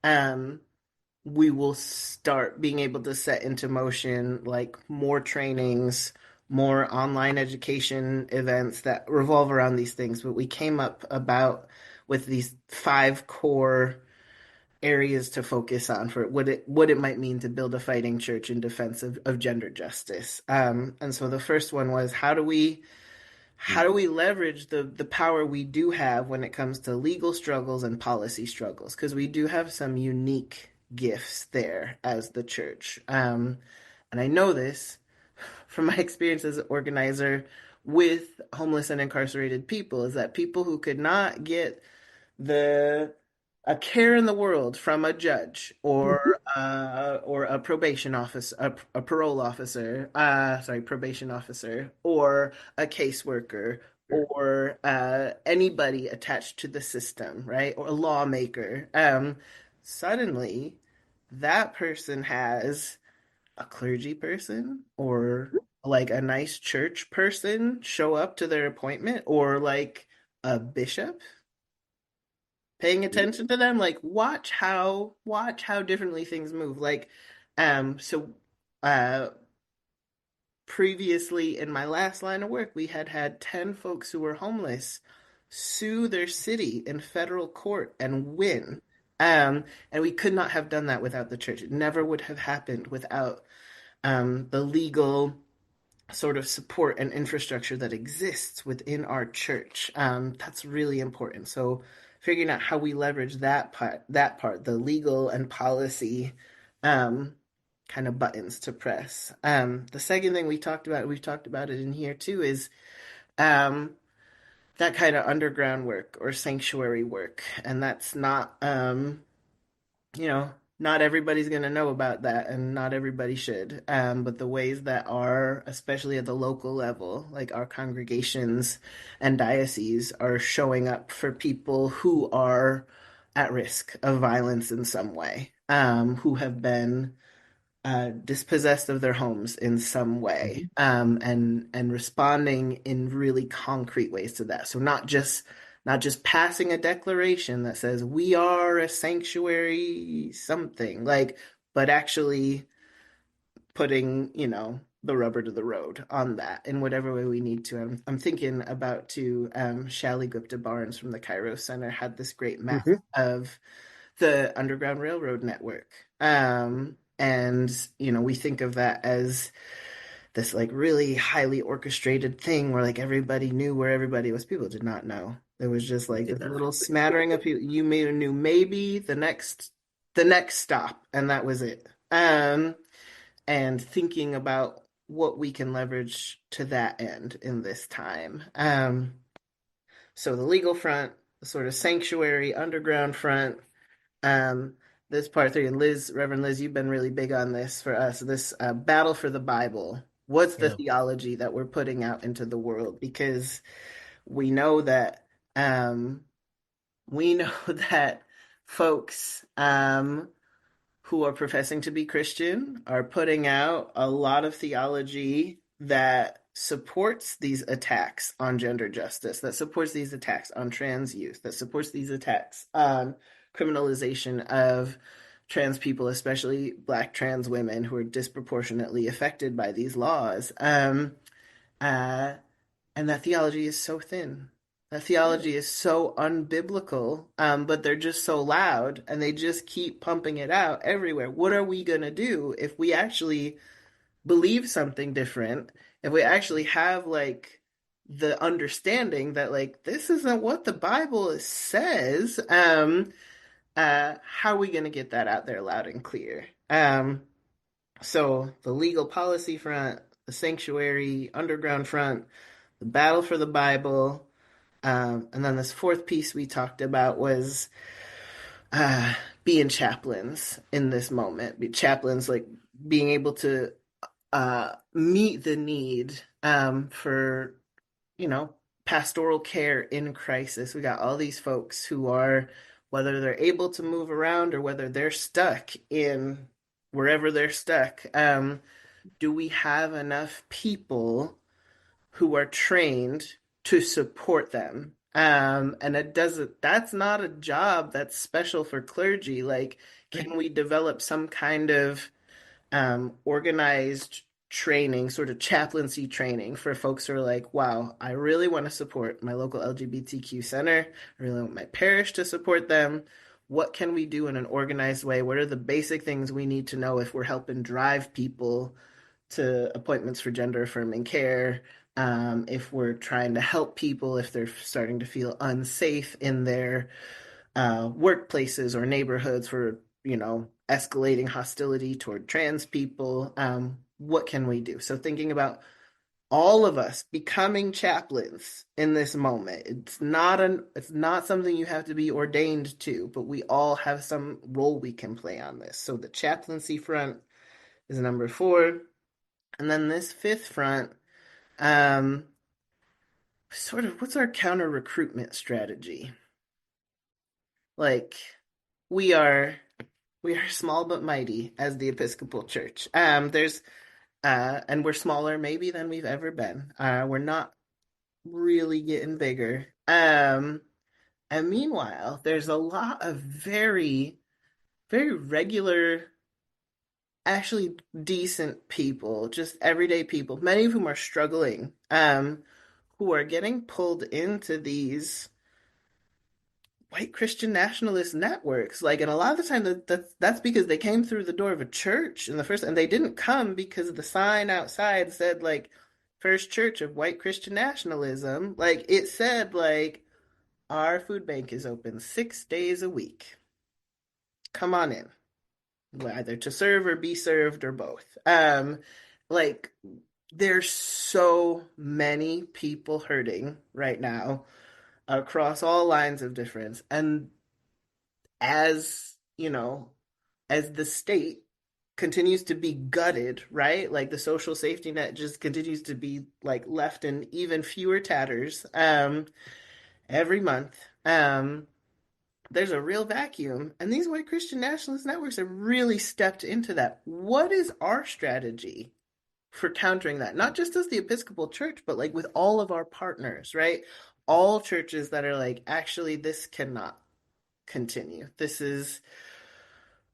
um, we will start being able to set into motion like more trainings, more online education events that revolve around these things. But we came up about with these 5 core areas to focus on for what it might mean to build a fighting church in defense of gender justice. And so the first one was how do we leverage the power we do have when it comes to legal struggles and policy struggles? Because we do have some unique gifts there as the church. And I know this from my experience as an organizer with homeless and incarcerated people, is that people who could not get the a care in the world from a judge or a probation officer, a parole officer, sorry, probation officer, or a caseworker, or anybody attached to the system, right, or a lawmaker. Suddenly, that person has a clergy person or like a nice church person show up to their appointment, or like a bishop paying attention to them. Like watch how differently things move. Like so uh previously in my last line of work, we had 10 folks who were homeless sue their city in federal court and win. And we could not have done that without the church. It never would have happened without the legal sort of support and infrastructure that exists within our church. That's really important. So figuring out how we leverage that part, the legal and policy kind of buttons to press. The second thing we've talked about it in here too, is um, that kind of underground work or sanctuary work. And that's not, you know, not everybody's going to know about that, and not everybody should. But the ways that are, especially at the local level, like our congregations and dioceses, are showing up for people who are at risk of violence in some way, who have been dispossessed of their homes in some way, and responding in really concrete ways to that. So not just passing a declaration that says we are a sanctuary something, like, but actually putting, the rubber to the road on that in whatever way we need to. I'm thinking about too, Shali Gupta Barnes from the Kairos Center had this great map of the Underground Railroad network. And, we think of that as this like really highly orchestrated thing where like everybody knew where everybody was. People did not know. There was just like a little smattering of people. You may knew maybe the next stop, and that was it. And thinking about what we can leverage to that end in this time. So the legal front, the sort of sanctuary underground front, this part 3, and Reverend Liz, you've been really big on this for us, this battle for the Bible. What's the theology that we're putting out into the world? Because we know that folks who are professing to be Christian are putting out a lot of theology that supports these attacks on gender justice, that supports these attacks on trans youth, that supports these attacks on criminalization of trans people, especially Black trans women who are disproportionately affected by these laws. And that theology is so thin. That theology is so unbiblical, but they're just so loud and they just keep pumping it out everywhere. What are we going to do if we actually believe something different? If we actually have like the understanding that like this isn't what the Bible says, how are we going to get that out there loud and clear? So the legal policy front, the sanctuary underground front, the battle for the Bible, and then this fourth piece we talked about was being chaplains in this moment. Be chaplains, like being able to meet the need for, pastoral care in crisis. We got all these folks who are, whether they're able to move around or whether they're stuck in wherever they're stuck. Do we have enough people who are trained to support them? And that's not a job that's special for clergy. Like, can we develop some kind of organized training, sort of chaplaincy training for folks who are like, wow, I really want to support my local LGBTQ center. I really want my parish to support them. What can we do in an organized way? What are the basic things we need to know if we're helping drive people to appointments for gender affirming care? If we're trying to help people, if they're starting to feel unsafe in their workplaces or neighborhoods for, escalating hostility toward trans people. What can we do? So thinking about all of us becoming chaplains in this moment. It's not something you have to be ordained to, but we all have some role we can play on this. So the chaplaincy front is number 4. And then this 5th front, sort of what's our counter recruitment strategy? Like, we are small but mighty as the Episcopal Church. And we're smaller maybe than we've ever been. We're not really getting bigger. And meanwhile, there's a lot of very, very regular, actually decent people, just everyday people, many of whom are struggling, who are getting pulled into these white Christian nationalist networks. Like, and a lot of the time that's because they came through the door of a church in the first, and they didn't come because the sign outside said like First Church of White Christian Nationalism. Like, it said like, our food bank is open 6 days a week. Come on in, either to serve or be served or both. Like, there's so many people hurting right now across all lines of difference. And as, as the state continues to be gutted, right? Like, the social safety net just continues to be like left in even fewer tatters every month. There's a real vacuum, and these white Christian nationalist networks have really stepped into that. What is our strategy for countering that? Not just as the Episcopal Church, but like with all of our partners, right? All churches that are like, actually, this cannot continue. This is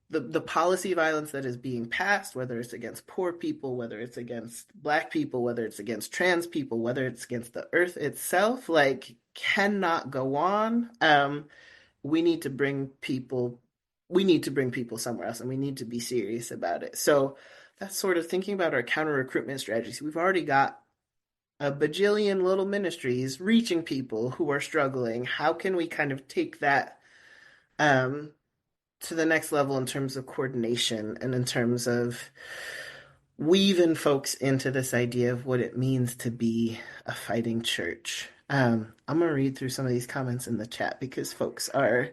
the policy violence that is being passed, whether it's against poor people, whether it's against Black people, whether it's against trans people, whether it's against the earth itself, like, cannot go on. We need to bring people somewhere else, and we need to be serious about it. So that's sort of thinking about our counter recruitment strategies. We've already got a bajillion little ministries reaching people who are struggling. How can we kind of take that to the next level in terms of coordination and in terms of weaving folks into this idea of what it means to be a fighting church? I'm going to read through some of these comments in the chat because folks are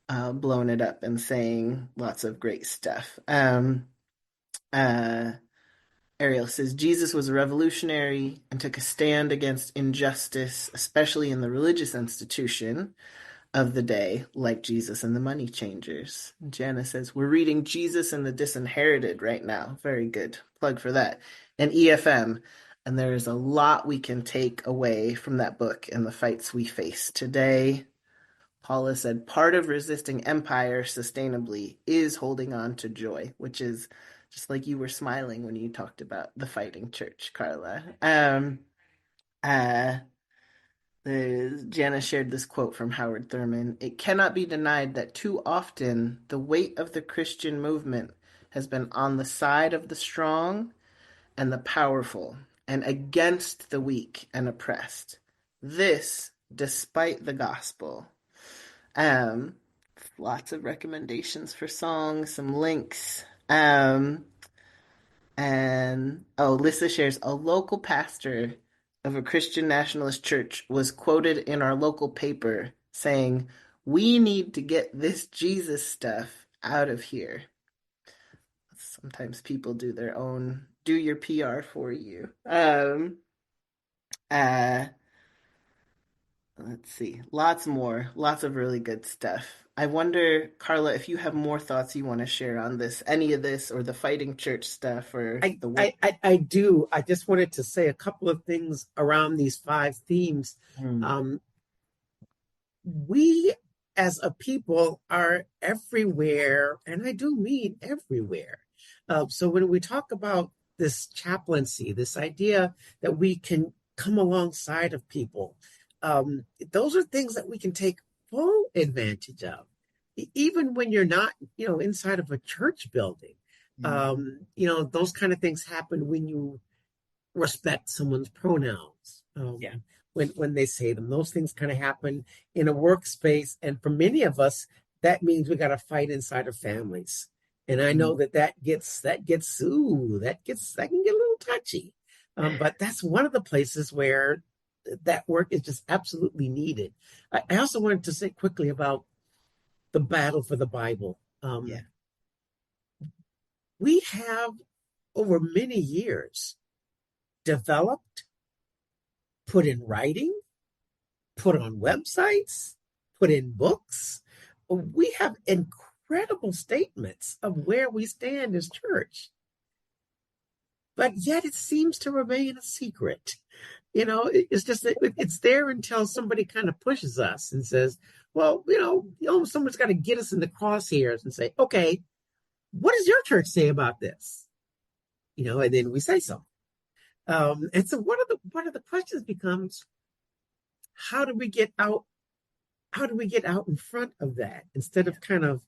blowing it up and saying lots of great stuff. Ariel says, Jesus was a revolutionary and took a stand against injustice, especially in the religious institution of the day, like Jesus and the Money Changers. Jana says, we're reading Jesus and the Disinherited right now. Very good. Plug for that. And EFM. And there is a lot we can take away from that book and the fights we face today. Paula said, part of resisting empire sustainably is holding on to joy, which is just like you were smiling when you talked about the fighting church, Carla. Jana shared this quote from Howard Thurman. It cannot be denied that too often the weight of the Christian movement has been on the side of the strong and the powerful and against the weak and oppressed. This, despite the gospel. Lots of recommendations for songs, some links. Lissa shares, a local pastor of a Christian nationalist church was quoted in our local paper saying, we need to get this Jesus stuff out of here. Sometimes people do your PR for you. Let's see. Lots more. Lots of really good stuff. I wonder, Carla, if you have more thoughts you want to share on this, any of this, or the fighting church stuff, or I, the work. I do. I just wanted to say a couple of things around these 5 themes. Hmm. We as a people are everywhere, and I do mean everywhere. So when we talk about this chaplaincy, this idea that we can come alongside of people, those are things that we can take full advantage of, even when you're not, inside of a church building. Those kind of things happen when you respect someone's pronouns. Yeah. When they say them, those things kind of happen in a workspace, and for many of us, that means we got to fight inside of families. And I know that can get a little touchy, but that's one of the places where that work is just absolutely needed. I also wanted to say quickly about the battle for the Bible. Yeah. We have over many years developed, put in writing, put on websites, put in books. We have incredible statements of where we stand as church. But yet it seems to remain a secret. It's just that it's there until somebody kind of pushes us and says, well, someone's got to get us in the crosshairs and say, okay, what does your church say about this? And then we say something. And so one of the questions becomes, how do we get out in front of that, instead of kind of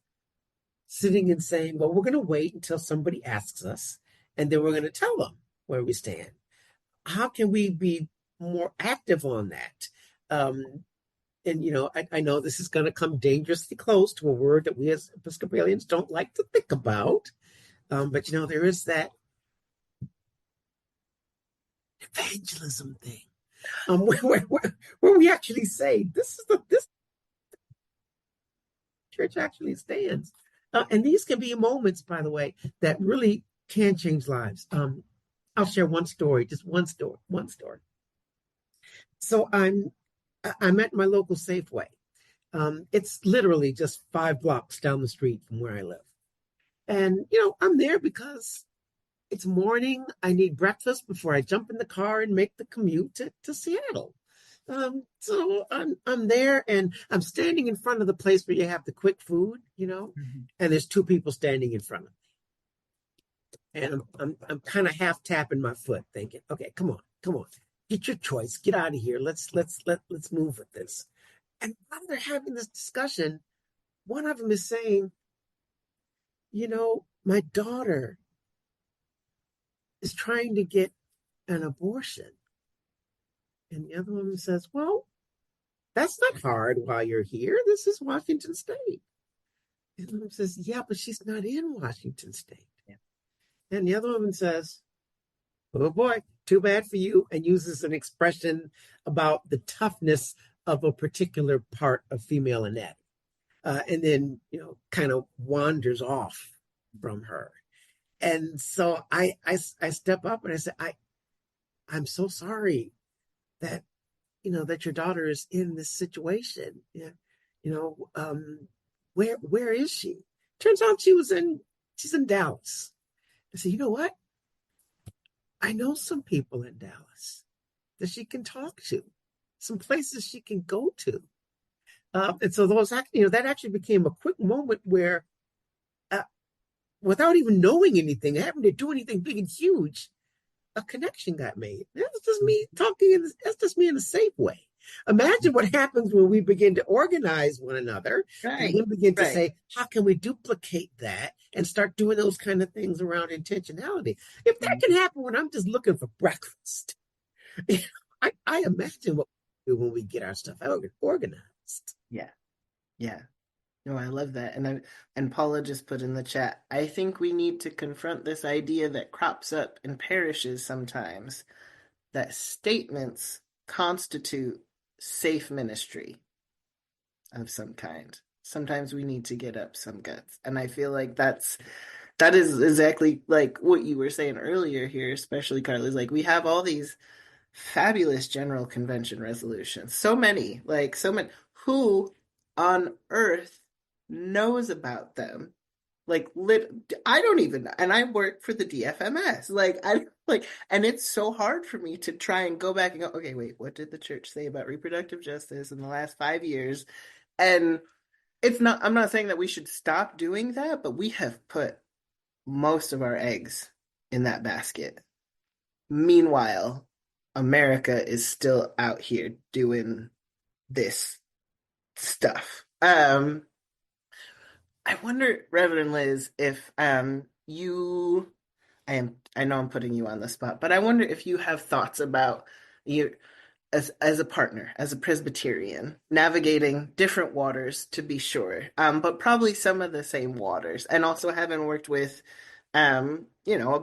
sitting and saying, well, we're going to wait until somebody asks us, and then we're going to tell them where we stand. How can we be more active on that? I know this is going to come dangerously close to a word that we as Episcopalians don't like to think about. But there is that evangelism thing, where we actually say, this church actually stands. And these can be moments, by the way, that really can change lives. I'll share one story, just one story. So I'm at my local Safeway. It's literally just 5 blocks down the street from where I live. And, I'm there because it's morning. I need breakfast before I jump in the car and make the commute to Seattle. So I'm there, and I'm standing in front of the place where you have the quick food, and there's 2 people standing in front of me. And I'm kind of half tapping my foot, thinking, okay, come on, get your choice, get out of here. Let's move with this. And while they're having this discussion, one of them is saying, my daughter is trying to get an abortion. And the other woman says, well, that's not hard while you're here. This is Washington State. And the woman says, yeah, but she's not in Washington State. Yeah. And the other woman says, oh boy, too bad for you, and uses an expression about the toughness of a particular part of female anatomy. And then, kind of wanders off from her. And so I step up and I say, I'm so sorry that, that your daughter is in this situation. Yeah. Where is she? Turns out she's in Dallas. I said, you know what? I know some people in Dallas that she can talk to, some places she can go to. And so that actually became a quick moment where, without even knowing anything, having to do anything big and huge, a connection got made. That's just me talking. That's just me in a safe way. Imagine what happens when we begin to organize one another, and then begin to say, how can we duplicate that and start doing those kind of things around intentionality? If that can happen when I'm just looking for breakfast, I imagine what we do when we get our stuff organized. Yeah. No, I love that. And Paula just put in the chat, I think we need to confront this idea that crops up in parishes sometimes, that statements constitute safe ministry of some kind. Sometimes we need to get up some guts. And I feel like that is exactly like what you were saying earlier here, especially Carla, is like we have all these fabulous General Convention resolutions. So many, so many. Who on earth knows about them? I don't even know. And I work for the DFMS. And it's so hard for me to try and go back and go, okay, wait, what did the church say about reproductive justice in the last 5 years? And I'm not saying that we should stop doing that, but we have put most of our eggs in that basket. Meanwhile, America is still out here doing this stuff. I wonder, Reverend Liz, if I know I'm putting you on the spot, but I wonder if you have thoughts about you as a partner, as a Presbyterian, navigating different waters to be sure, but probably some of the same waters, and also having worked with a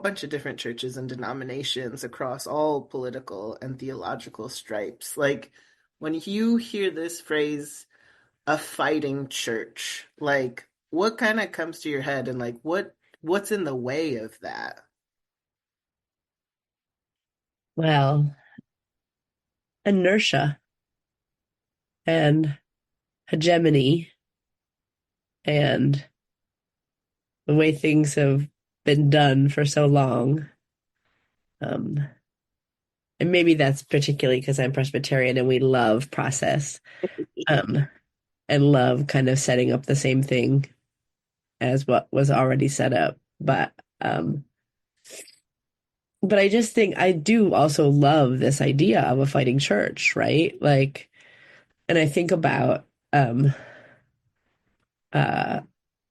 bunch of different churches and denominations across all political and theological stripes. Like, when you hear this phrase, a fighting church, what kind of comes to your head, and what's in the way of that? Well, inertia and hegemony and the way things have been done for so long. And maybe that's particularly because I'm Presbyterian and we love process, and love kind of setting up the same thing as what was already set up. But I just think I do also love this idea of a fighting church, right? And I think about, I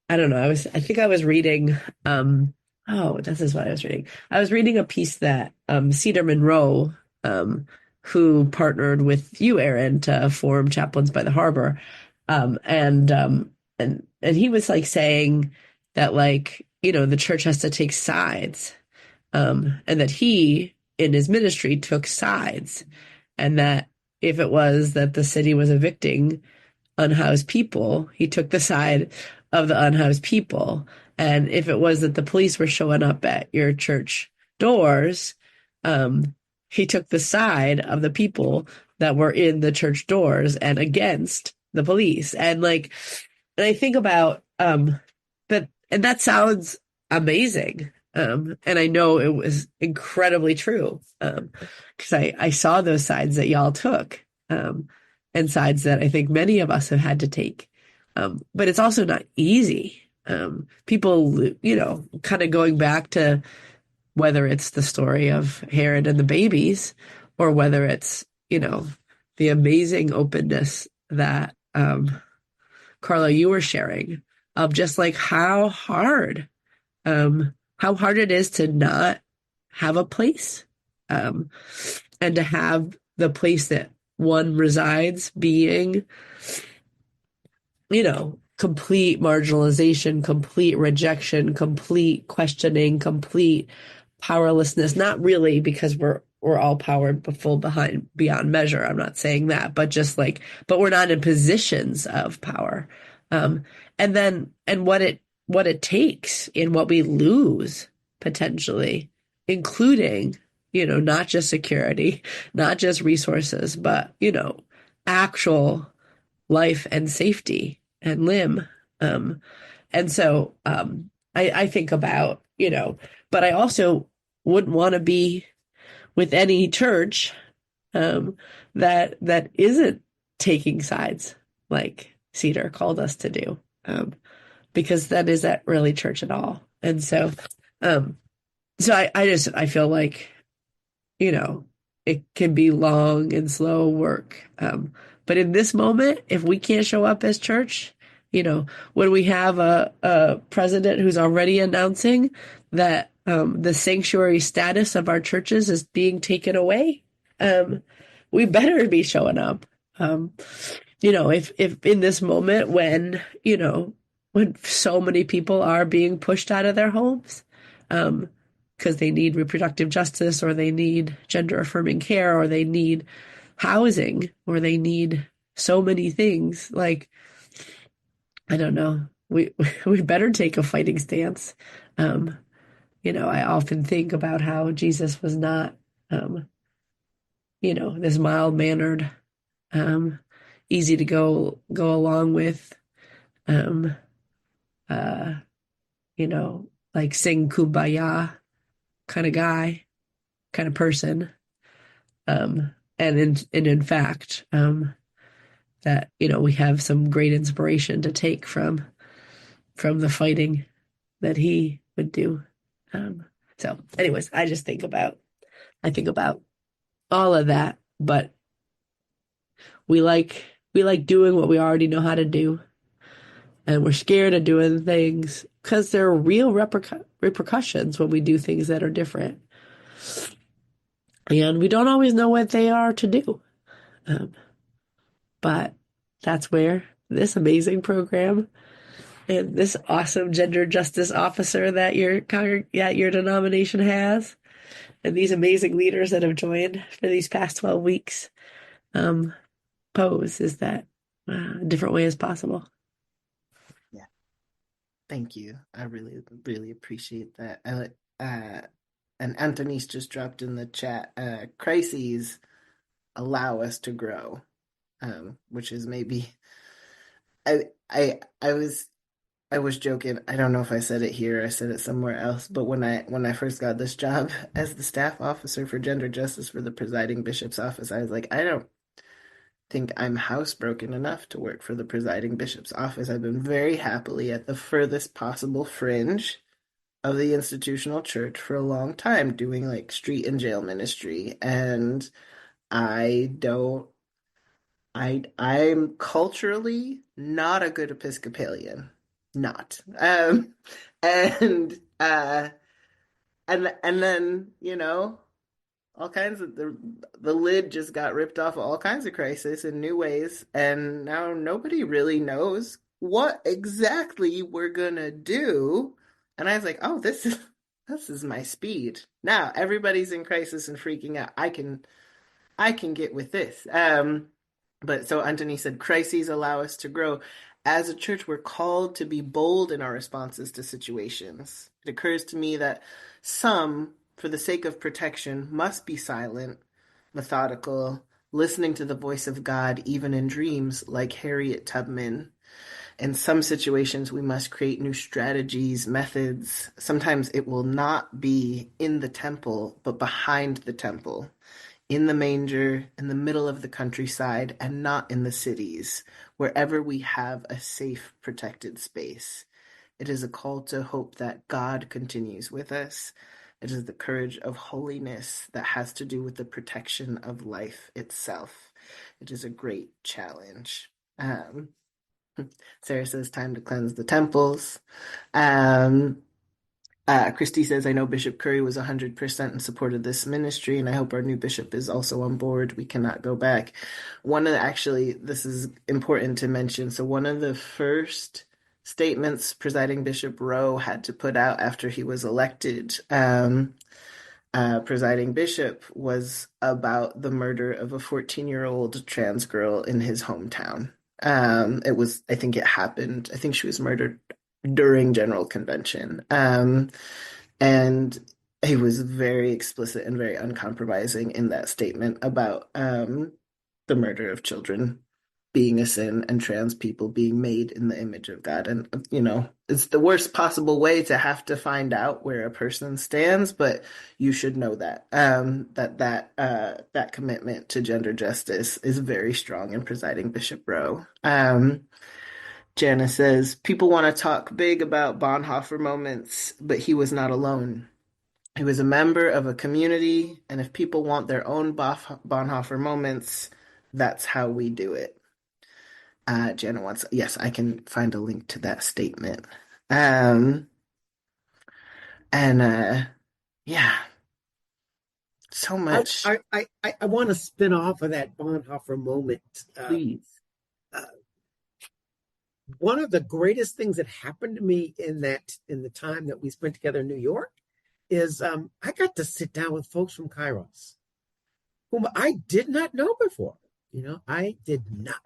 don't know. I think I was reading, this is what I was reading. I was reading a piece that Cedar Monroe, who partnered with you, Aaron, to form Chaplains by the Harbor, and he was saying that the church has to take sides, and that he in his ministry took sides, and that if it was that the city was evicting unhoused people, he took the side of the unhoused people. And if it was that the police were showing up at your church doors, he took the side of the people that were in the church doors and against the police. And I think about that, and that sounds amazing. And I know it was incredibly true, because I saw those sides that y'all took, and sides that I think many of us have had to take. But it's also not easy. People, kind of going back to whether it's the story of Herod and the babies, or whether it's, the amazing openness that Carla, you were sharing, of just how hard it is to not have a place, and to have the place that one resides being, complete marginalization, complete rejection, complete questioning, complete powerlessness. Not really, because we're all powerful beyond measure. I'm not saying that, but just but we're not in positions of power. And what it takes in what we lose potentially, including, not just security, not just resources, but, actual life and safety and limb. And so I think about, but I also wouldn't want to be with any church that isn't taking sides like Cedar called us to do, because that isn't really church at all. And so I feel like, it can be long and slow work. But in this moment, if we can't show up as church, when we have a president who's already announcing that the sanctuary status of our churches is being taken away, we better be showing up. If in this moment when so many people are being pushed out of their homes, because they need reproductive justice, or they need gender affirming care, or they need housing, or they need so many things. I don't know. We better take a fighting stance. I often think about how Jesus was not this mild-mannered, easy to go along with, um, uh, like sing Kumbaya kind of guy, kind of person. And in fact, that, we have some great inspiration to take from the fighting that he would do. So anyways, I think about all of that, but we like doing what we already know how to do, and we're scared of doing things because there are real repercussions when we do things that are different, and we don't always know what they are to do. But that's where this amazing program and this awesome gender justice officer that your denomination has, and these amazing leaders that have joined for these past 12 weeks, pose is that a different way is possible. Yeah. Thank you. I really, really appreciate that. And Anthony's just dropped in the chat, crises allow us to grow, which is maybe, I was joking. I don't know if I said it here, I said it somewhere else, but when I first got this job as the staff officer for gender justice for the presiding bishop's office, I was like, I don't think I'm housebroken enough to work for the presiding bishop's office. I've been very happily at the furthest possible fringe of the institutional church for a long time, doing like street and jail ministry, and I'm culturally not a good Episcopalian. Not. And and then, all kinds of the lid just got ripped off of all kinds of crisis in new ways, and now nobody really knows what exactly we're gonna do. And I was like, oh, this is my speed. Now everybody's in crisis and freaking out. I can get with this. But so Anthony said, crises allow us to grow. As a church, we're called to be bold in our responses to situations. It occurs to me that some, for the sake of protection, must be silent, methodical, listening to the voice of God, even in dreams, like Harriet Tubman. In some situations, we must create new strategies, methods. Sometimes it will not be in the temple, but behind the temple, in the manger, in the middle of the countryside, and not in the cities, wherever we have a safe, protected space. It is a call to hope that God continues with us. It is the courage of holiness that has to do with the protection of life itself. It is a great challenge. Sarah says, time to cleanse the temples. Christy says, I know Bishop Curry was 100% in support of this ministry, and I hope our new bishop is also on board. We cannot go back. This is important to mention. So one of the first statements Presiding Bishop Rowe had to put out after he was elected presiding bishop was about the murder of a 14-year-old trans girl in his hometown. I think she was murdered during General Convention. And he was very explicit and very uncompromising in that statement about the murder of children being a sin and trans people being made in the image of God. And, it's the worst possible way to have to find out where a person stands, but you should know that, that commitment to gender justice is very strong in Presiding Bishop Rowe. Jana says, people want to talk big about Bonhoeffer moments, but he was not alone. He was a member of a community, and if people want their own Bonhoeffer moments, that's how we do it. Jana wants, yes, I can find a link to that statement. Yeah, so much. I want to spin off of that Bonhoeffer moment. Please. One of the greatest things that happened to me in the time that we spent together in New York is I got to sit down with folks from Kairos, whom I did not know before. I did not,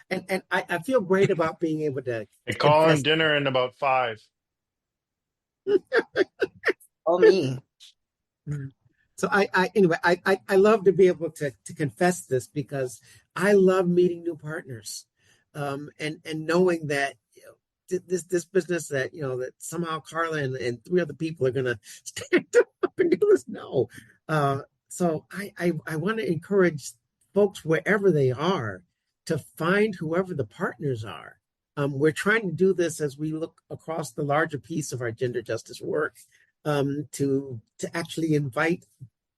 and I feel great about being able to. They call in dinner in about 5. Oh, me. So anyway, I love to be able to confess this because I love meeting new partners, and knowing that this business that that somehow Carla and three other people are gonna stand up and do this. No, so I want to encourage folks wherever they are to find whoever the partners are. We're trying to do this as we look across the larger piece of our gender justice work, to actually invite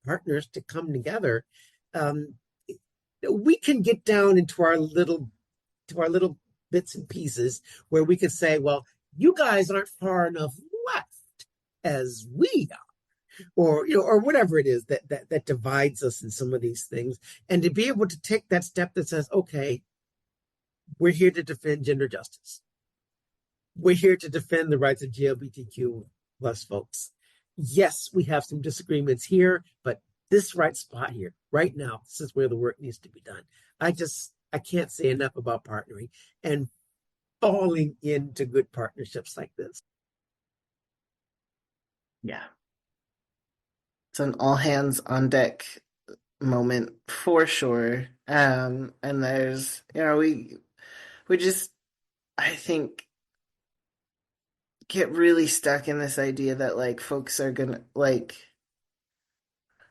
partners to come together. Um, we can get down into our little bits and pieces where we can say, well, you guys aren't far enough left as we are, or or whatever it is that divides us in some of these things, and to be able to take that step that says, okay, we're here to defend gender justice. We're here to defend the rights of LGBTQ plus folks. Yes, we have some disagreements here, but this right spot here, right now, this is where the work needs to be done. I can't say enough about partnering and falling into good partnerships like this. Yeah. It's an all hands on deck moment for sure. And there's, we just, I think, get really stuck in this idea that like folks are gonna like.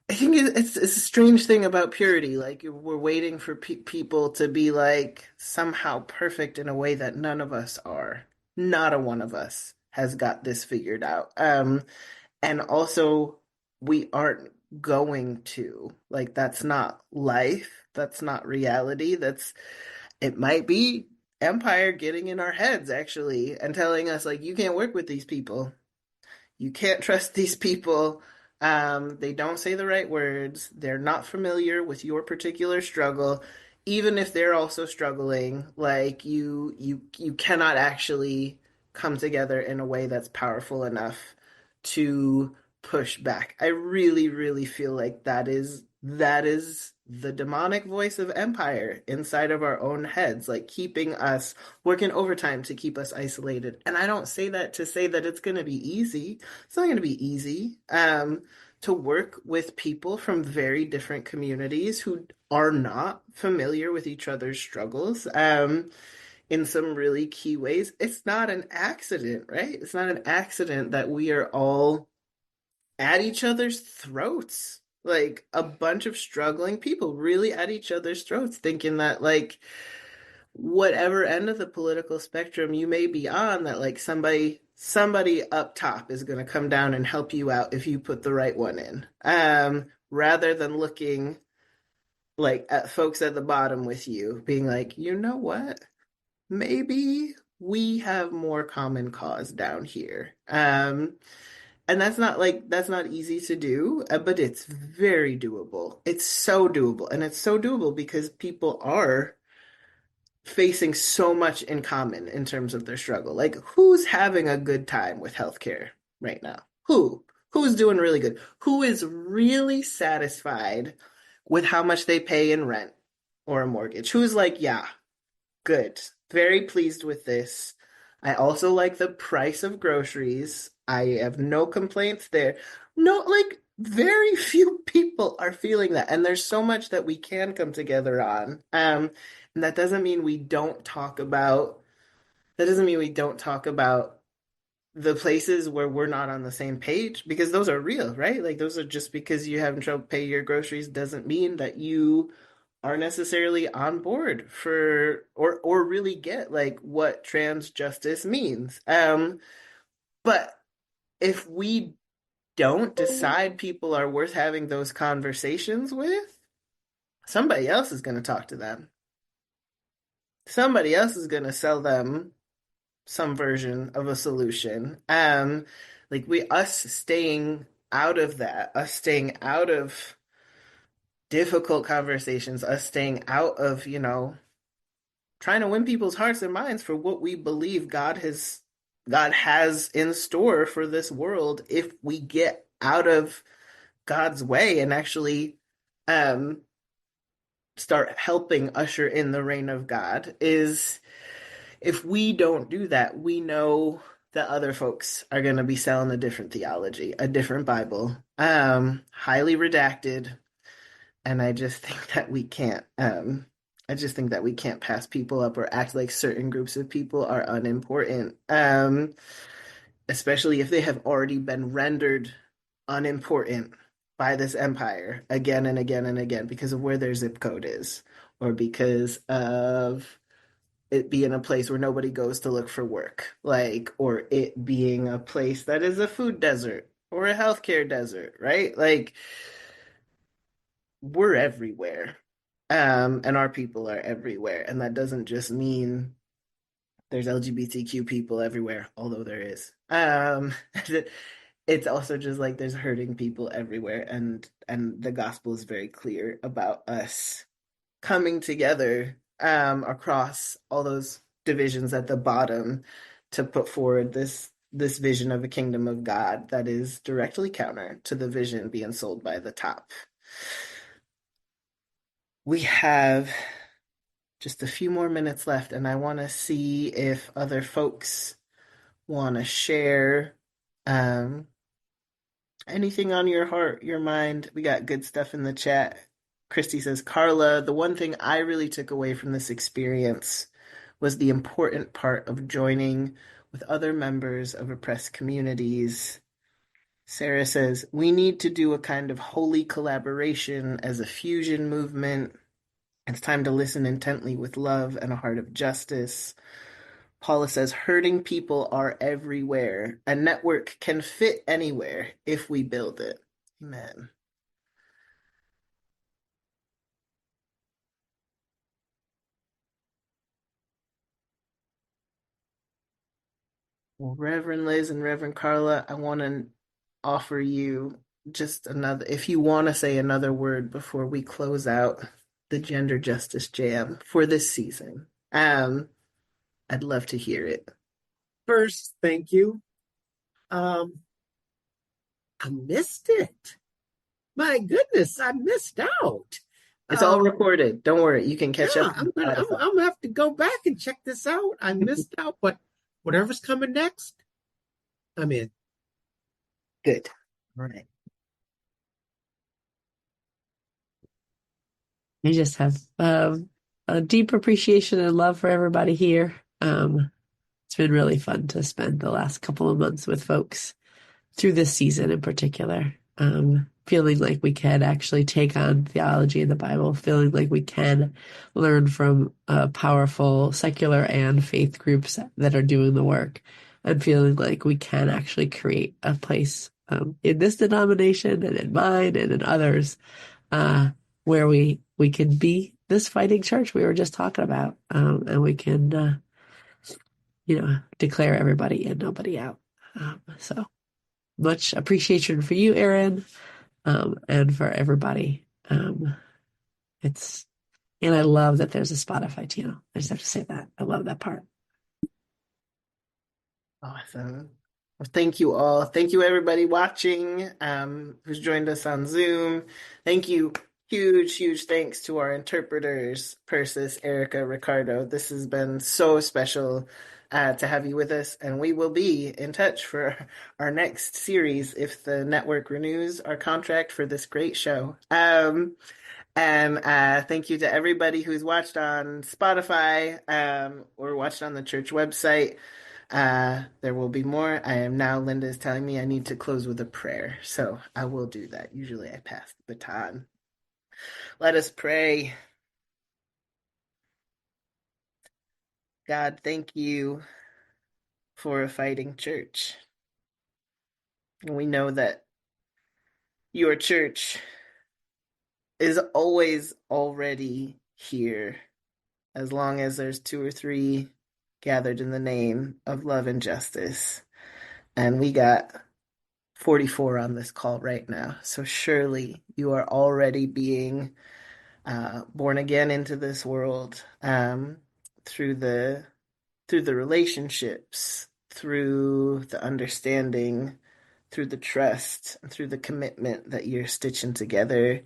I think it's a strange thing about purity. Like we're waiting for people to be like somehow perfect in a way that none of us are. Not a one of us has got this figured out. And also we aren't going to. Like that's not life. That's not reality. It might be empire getting in our heads actually and telling us like you can't work with these people. You can't trust these people. They don't say the right words. They're not familiar with your particular struggle. Even if they're also struggling, like you cannot actually come together in a way that's powerful enough to push back. I really, really feel like that is the demonic voice of empire inside of our own heads, like keeping us working overtime to keep us isolated. And I don't say that to say that it's going to be easy. It's not going to be easy to work with people from very different communities who are not familiar with each other's struggles in some really key ways. It's not an accident, right? It's not an accident that we are all at each other's throats. Like a bunch of struggling people really at each other's throats, thinking that like whatever end of the political spectrum you may be on, that like somebody up top is going to come down and help you out if you put the right one in. Rather than looking like at folks at the bottom with you, being like, you know what? Maybe we have more common cause down here. And that's not easy to do, but it's very doable. It's so doable. And it's so doable because people are facing so much in common in terms of their struggle. Like who's having a good time with healthcare right now? Who's doing really good? Who is really satisfied with how much they pay in rent or a mortgage? Who's like, yeah, good. Very pleased with this. I also like the price of groceries. I have no complaints there. No, like very few people are feeling that. And there's so much that we can come together on. And that doesn't mean we don't talk about the places where we're not on the same page because those are real, right? Like those are just because you having trouble pay your groceries doesn't mean that you are necessarily on board for or really get like what trans justice means. But if we don't decide people are worth having those conversations with, somebody else is going to talk to them. Somebody else is going to sell them some version of a solution. Like us staying out of that, us staying out of difficult conversations, us staying out of, trying to win people's hearts and minds for what we believe God has in store for this world if we get out of God's way and actually start helping usher in the reign of God is if we don't do that, we know that other folks are going to be selling a different theology, a different Bible, highly redacted. And I just think that we can't, I just think that we can't pass people up or act like certain groups of people are unimportant, especially if they have already been rendered unimportant by this empire again and again and again because of where their zip code is, or because of it being a place where nobody goes to look for work, like, or it being a place that is a food desert or a healthcare desert, right? Like, we're everywhere. And our people are everywhere. And that doesn't just mean there's LGBTQ people everywhere, although there is. It's also just like there's hurting people everywhere, and the gospel is very clear about us coming together across all those divisions at the bottom to put forward this vision of a kingdom of God that is directly counter to the vision being sold by the top. We have just a few more minutes left, and I want to see if other folks want to share anything on your heart, your mind. We got good stuff in the chat. Christy says, Carla, the one thing I really took away from this experience was the important part of joining with other members of oppressed communities. Sarah says, we need to do a kind of holy collaboration as a fusion movement. It's time to listen intently with love and a heart of justice. Paula says, hurting people are everywhere. A network can fit anywhere if we build it. Amen. Well, Reverend Liz and Reverend Carla, I want to offer you just another, if you want to say another word before we close out the Gender Justice Jam for this season. I'd love to hear it. First, thank you. I missed it. My goodness, I missed out. It's all recorded. Don't worry, you can catch up. I'm gonna have to go back and check this out. I missed out, but whatever's coming next, I'm in. Good. All right. I just have a deep appreciation and love for everybody here. It's been really fun to spend the last couple of months with folks through this season in particular. Feeling like we can actually take on theology in the Bible, feeling like we can learn from powerful secular and faith groups that are doing the work, and feeling like we can actually create a place in this denomination and in mine and in others where we can be this fighting church we were just talking about, and we can declare everybody in, nobody out. So much appreciation for you, Aaron, and for everybody. And I love that there's a Spotify channel. I just have to say that. I love that part. Awesome. Well, thank you all. Thank you, everybody watching, who's joined us on Zoom. Thank you. Huge thanks to our interpreters, Persis, Erica, Ricardo. This has been so special to have you with us, and we will be in touch for our next series if the network renews our contract for this great show. And thank you to everybody who's watched on Spotify or watched on the church website. There will be more. Linda is telling me I need to close with a prayer, so I will do that. Usually I pass the baton. Let us pray. God, thank you for a fighting church. And we know that your church is always already here, as long as there's 2 or 3 gathered in the name of love and justice. And we got 44 on this call right now. So surely you are already being born again into this world through the relationships, through the understanding, through the trust, and through the commitment that you're stitching together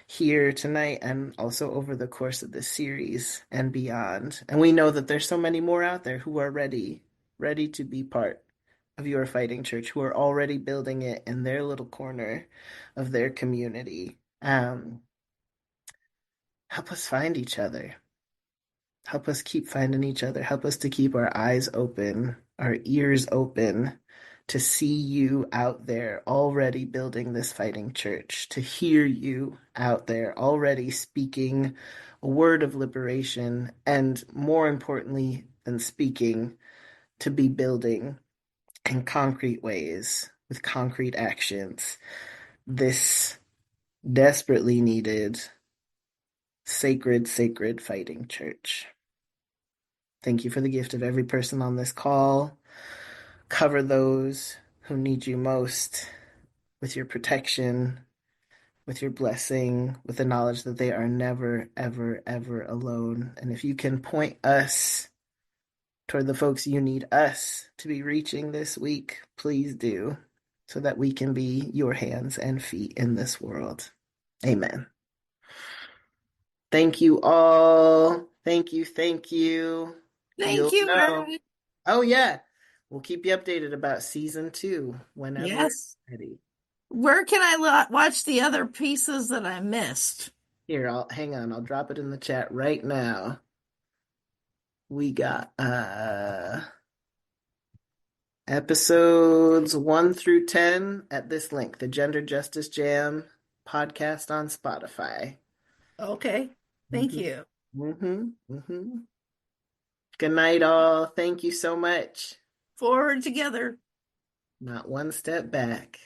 here tonight and also over the course of this series and beyond. And we know that there's so many more out there who are ready to be part of your fighting church who are already building it in their little corner of their community. Help us find each other. Help us keep finding each other. Help us to keep our eyes open, our ears open, to see you out there already building this fighting church, to hear you out there already speaking a word of liberation, and more importantly than speaking, to be building in concrete ways with concrete actions this desperately needed sacred fighting church. Thank you for the gift of every person on this call. Cover those who need you most with your protection, with your blessing, with the knowledge that they are never, ever, ever alone. And if you can point us toward the folks you need us to be reaching this week, please do, so that we can be your hands and feet in this world. Amen. Thank you all. Thank you. Thank You'll you, know. Eric. Oh, yeah. We'll keep you updated about season 2 whenever Yes. it's ready. Where can I watch the other pieces that I missed? Here, hang on. I'll drop it in the chat right now. We got episodes 1 through 10 at this link, the Gender Justice Jam podcast on Spotify. Okay. Thank you. Good night, all. Thank you so much. Forward together. Not one step back.